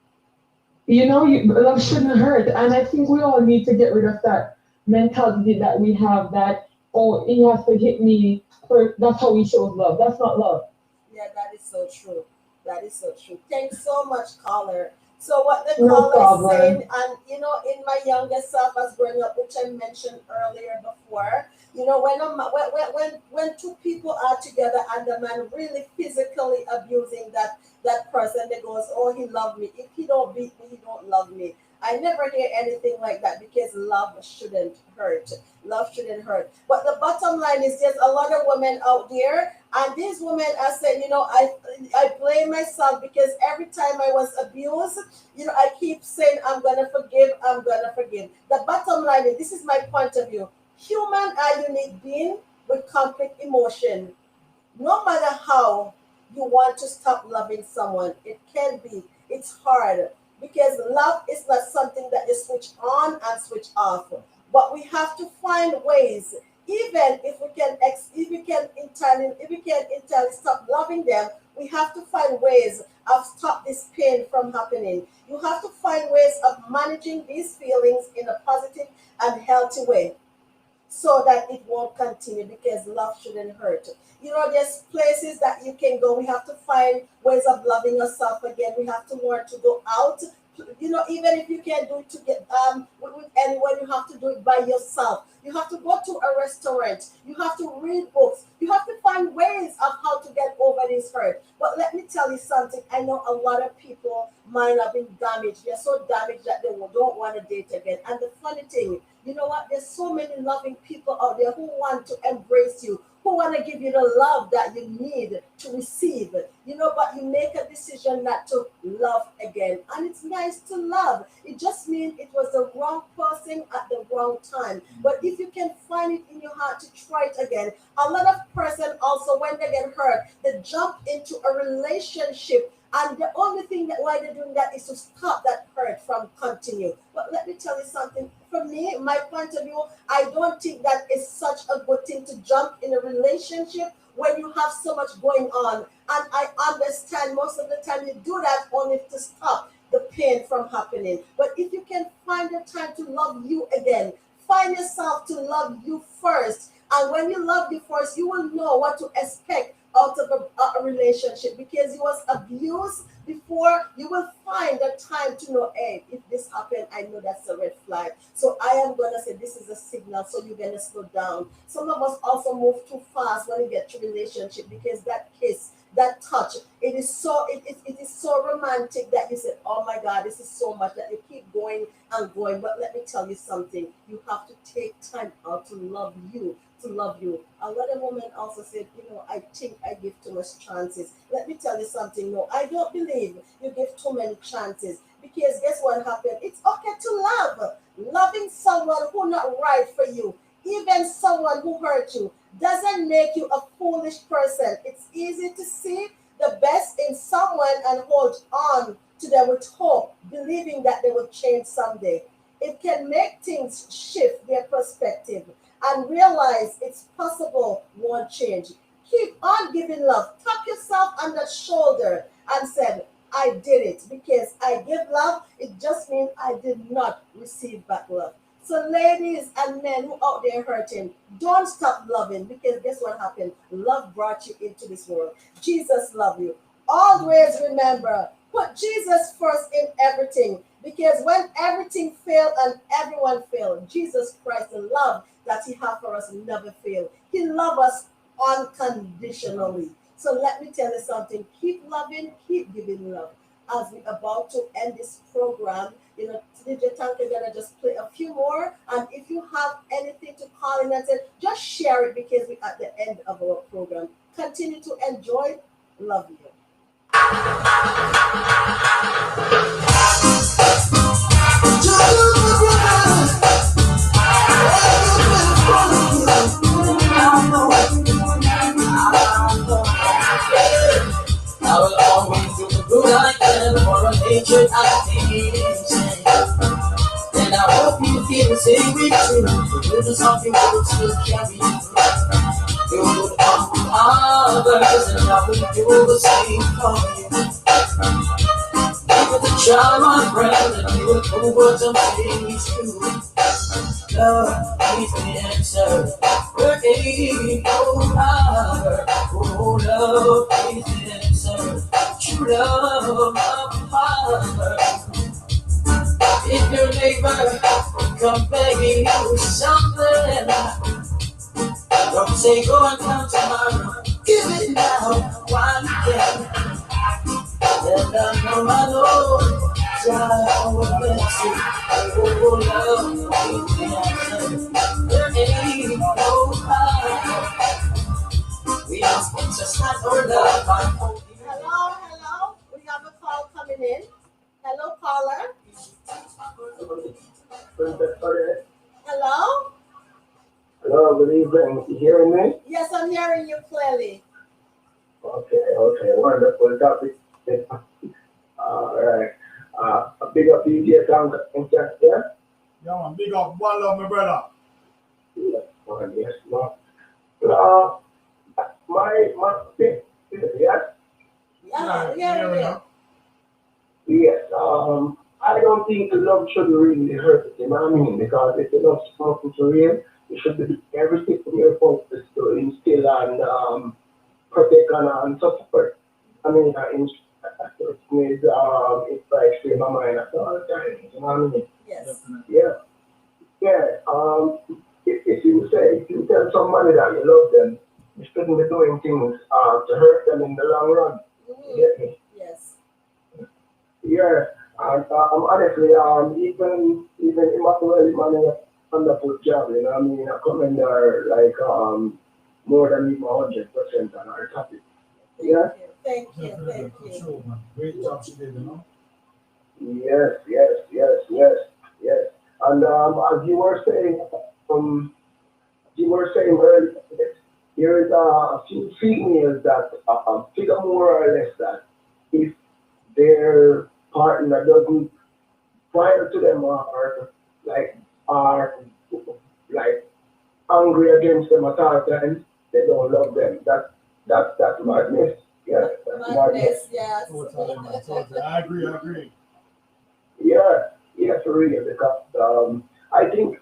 Love shouldn't hurt. And I think we all need to get rid of that mentality that we have that, oh, he has to hit me first. That's how he shows love. That's not love. Yeah, that is so true. That is so true. Thanks so much, caller. So what the No caller is problem. saying, and in my younger self as growing up, which I mentioned earlier before, when two people are together and the man really physically abusing that person, they goes, oh, he loved me. If he don't beat me, he don't love me. I never hear anything like that because love shouldn't hurt. Love shouldn't hurt. But the bottom line is there's a lot of women out there, and these women are saying, I blame myself because every time I was abused, I keep saying I'm gonna forgive, I'm gonna forgive. The bottom line is, this is my point of view. Human are unique being with conflict emotion. No matter how you want to stop loving someone, it's hard because love is not something that you switch on and switch off. But we have to find ways, even if we can entirely stop loving them, we have to find ways of stop this pain from happening. You have to find ways of managing these feelings in a positive and healthy way, so that it won't continue, because love shouldn't hurt. There's places that you can go. We have to find ways of loving yourself again. We have to learn to go out. Even if you can't do it to get with anyone, you have to do it by yourself. You have to go to a restaurant. You have to read books. You have to find ways of how to get over this hurt. But let me tell you something. I know a lot of people mind have been damaged. They're so damaged that they don't want to date again. And the funny thing, you know what? There's so many loving people out there who want to embrace you, who want to give you the love that you need to receive. But you make a decision not to love again. And it's nice to love. It just means it was the wrong person at the wrong time. But if you can find it in your heart to try it again, a lot of person also, when they get hurt, they jump into a relationship. And the only thing that why they're doing that is to stop that hurt from continue. But let me tell you something. For me, my point of view, I don't think that is such a good thing to jump in a relationship when you have so much going on. And I understand most of the time you do that only to stop the pain from happening. But if you can find the time to love you again, find yourself to love you first. And when you love you first, you will know what to expect out of a relationship, because you was abused before. You will find the time to know, hey, if this happened, I know that's a red flag. So I am going to say this is a signal, so you're going to slow down. Some of us also move too fast when we get to relationship, because that kiss, that touch, it is so romantic that you say, oh my God, this is so much, that you keep going and going. But let me tell you something, you have to take time out to love you. A lot of women also said, I think I give too much chances. Let me tell you something. No, I don't believe you give too many chances, because guess what happened? It's okay to love. Loving someone who not right for you, even someone who hurt you, doesn't make you a foolish person. It's easy to see the best in someone and hold on to them with hope, believing that they will change someday. It can make things shift their perspective and realize it's possible won't change. Keep on giving love. Tap yourself on the shoulder and said, I did it, because I give love. It just means I did not receive back love. So ladies and men who out there hurting, don't stop loving, because guess what happened? Love brought you into this world. Jesus loved you. Always remember, put Jesus first in everything, because when everything failed and everyone failed, Jesus Christ, the love that he has for us never failed. He loves us unconditionally. So let me tell you something. Keep loving, keep giving love. As we're about to end this program, DJ Tank is going to just play a few more. And if you have anything to call in and say, just share it, because we're at the end of our program. Continue to enjoy. Love you. I will always do the good I can for a nature I and I hope you feel the same way too. The goodness of your words will carry you through. You would others, and I would do the same for you. You would try, my friend, and you would do what I'm saying to. Love is the answer. There ain't no other. Oh, love is the answer. True love, my father. If your neighbor come begging you something, don't say go and come tomorrow. Give it now while you can. And I know, God will bless you. Oh, love is the answer. There ain't no other. We ask it just not our love. Hello. We have a call coming in. Hello, caller. Hello. Hello, good evening. You hearing me? Yes, I'm hearing you clearly. Okay, wonderful topic. All right. A big up DJ Tank in chat there. Yeah, man, big up, one love, my brother. Yes, man, yes, man. My yes, Yeah, I'm hearing you. yes. I don't think love should really hurt, you know what I mean? Because if you love something to real, you should do everything from your focus to instill and protect and support. I mean, it's like free my mind at all the time, you know what I mean? Yes. Yeah. If you tell somebody that you love them, you shouldn't be doing things to hurt them in the long run. You get me? Yes. Yeah. And honestly, even Emmanuel man wonderful job, you know what I mean? I commend her like more than even 100% on our topic. Yeah. Thank you. Sure, man. Great job she did, you know. Yes. And as you were saying earlier, there is a few females that figure more or less that if their partner doesn't prior to them are angry against them at all times, they don't love them. That's madness. Yeah, that's madness. Yes. Totally, man. Totally. I agree. Yeah, for real. Because I think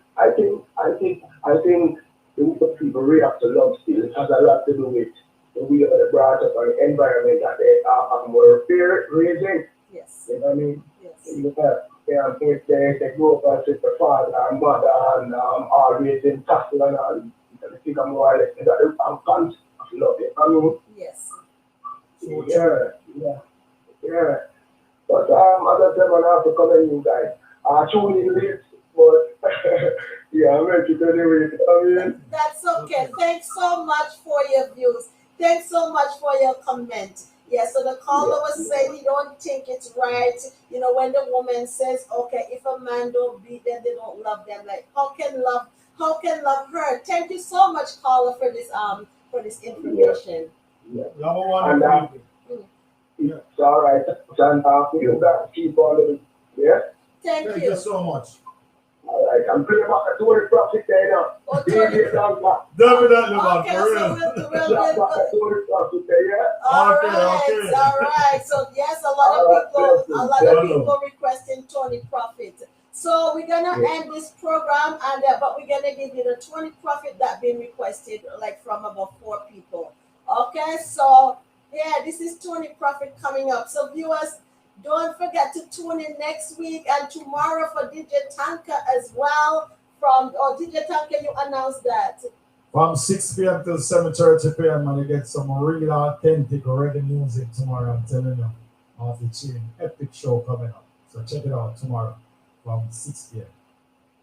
the way people react to love still has a lot to do with the way they're brought up and the environment that they were raising. Yes. You know what I mean? Yes. If they grew up as with the father and mother and always in tussle and all, they think I'm more or less that I'm conscious of love. You know what I mean? Yes. Yeah. But as I said, I have to comment you guys. Tune in late, but yeah, I'm ready to anyway. I mean, That's okay. Thanks so much for your views. Thanks so much for your comment. Yeah, so the caller was saying he don't think it's right. You know, when the woman says, okay, if a man don't beat them, they don't love them. Like, how can love hurt? Thank you so much, caller, for this information. yeah. Number one, And it's all right. And you guys keep on it. Yeah. Thank thank you. you so much. All right. I'm pretty much a Tony Profit there now. Oh, DJ Tank. Definitely, man, Okay, for so real. we'll Tony Profit there, yeah. All Okay. right. So yes, a lot of people requesting Tony Profit. So we're gonna end this program, and but we're gonna give you the Tony Profit that been requested, like from about 4 people. Okay, so yeah, this is Tony Profit coming up. So viewers, don't forget to tune in next week and tomorrow for DJ Tanka as well. DJ Tanka, you announced that. From 6 p.m. till 7:30 p.m. and you get some real authentic reggae music tomorrow. I'm telling you, off the chain, epic show coming up. So check it out tomorrow from 6 p.m.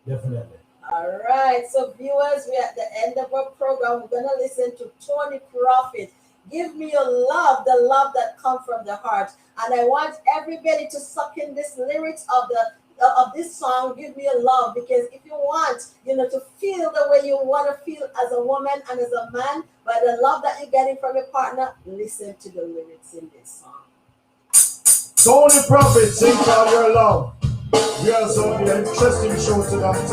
Definitely. All right, so viewers, we're at the end of our program. We're gonna listen to Tony Profit. Give me your love, the love that comes from the heart. And I want everybody to suck in this lyrics of this song, Give Me Your Love, because if you want, to feel the way you want to feel as a woman and as a man, by the love that you're getting from your partner, listen to the lyrics in this song. Tony Profit, sing all your love. We also have an interesting show tonight.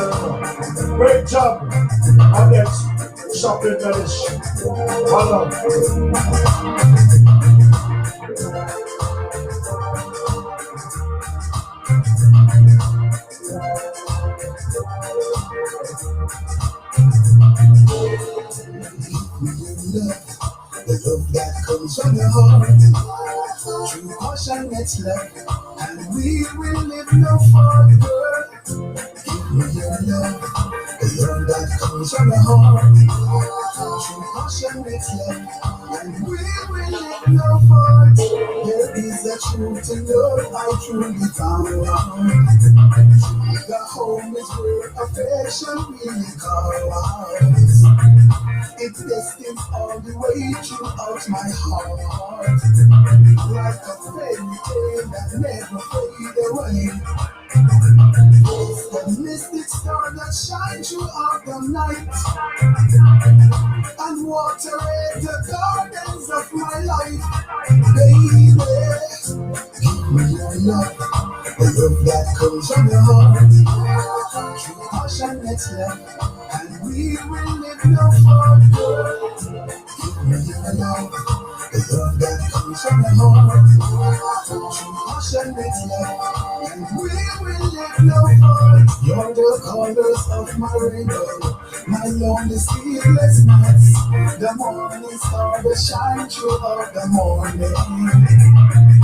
Great job. And next, Chocolate relish. Hold on. The love that comes from your heart, true passionate love, and we will live no further. Give me your love, the love that comes from your heart, true passionate love, and we will live no further. There is a truth in love I truly found. The home is where affection really calls. It destines all the way throughout my heart, like a fairy tale that never fade away. It's the mystic star that shines throughout the night and waterate the gardens of my life. Baby, give me your love, the love that comes from your heart, true passionate love, and we will live no further. Give me your love, the love that comes from your heart, true passionate love, and we will live no further. You're the colors of my rainbow, my lonely sleepless nights, the morning star that shine throughout the morning.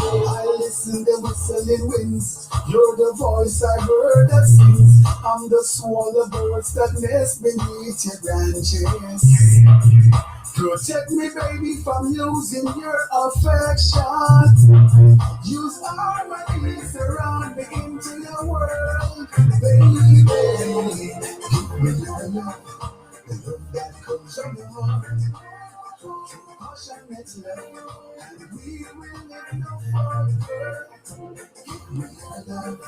I listen the whistling winds, you're the voice I heard that sings. I'm the swallow birds that nest beneath your branches. Protect me, baby, from losing your affection. Use harmony, surround me into your world, baby. Give me your love, the love that comes from your heart. True passionate love, and we will live no further. Give me your love.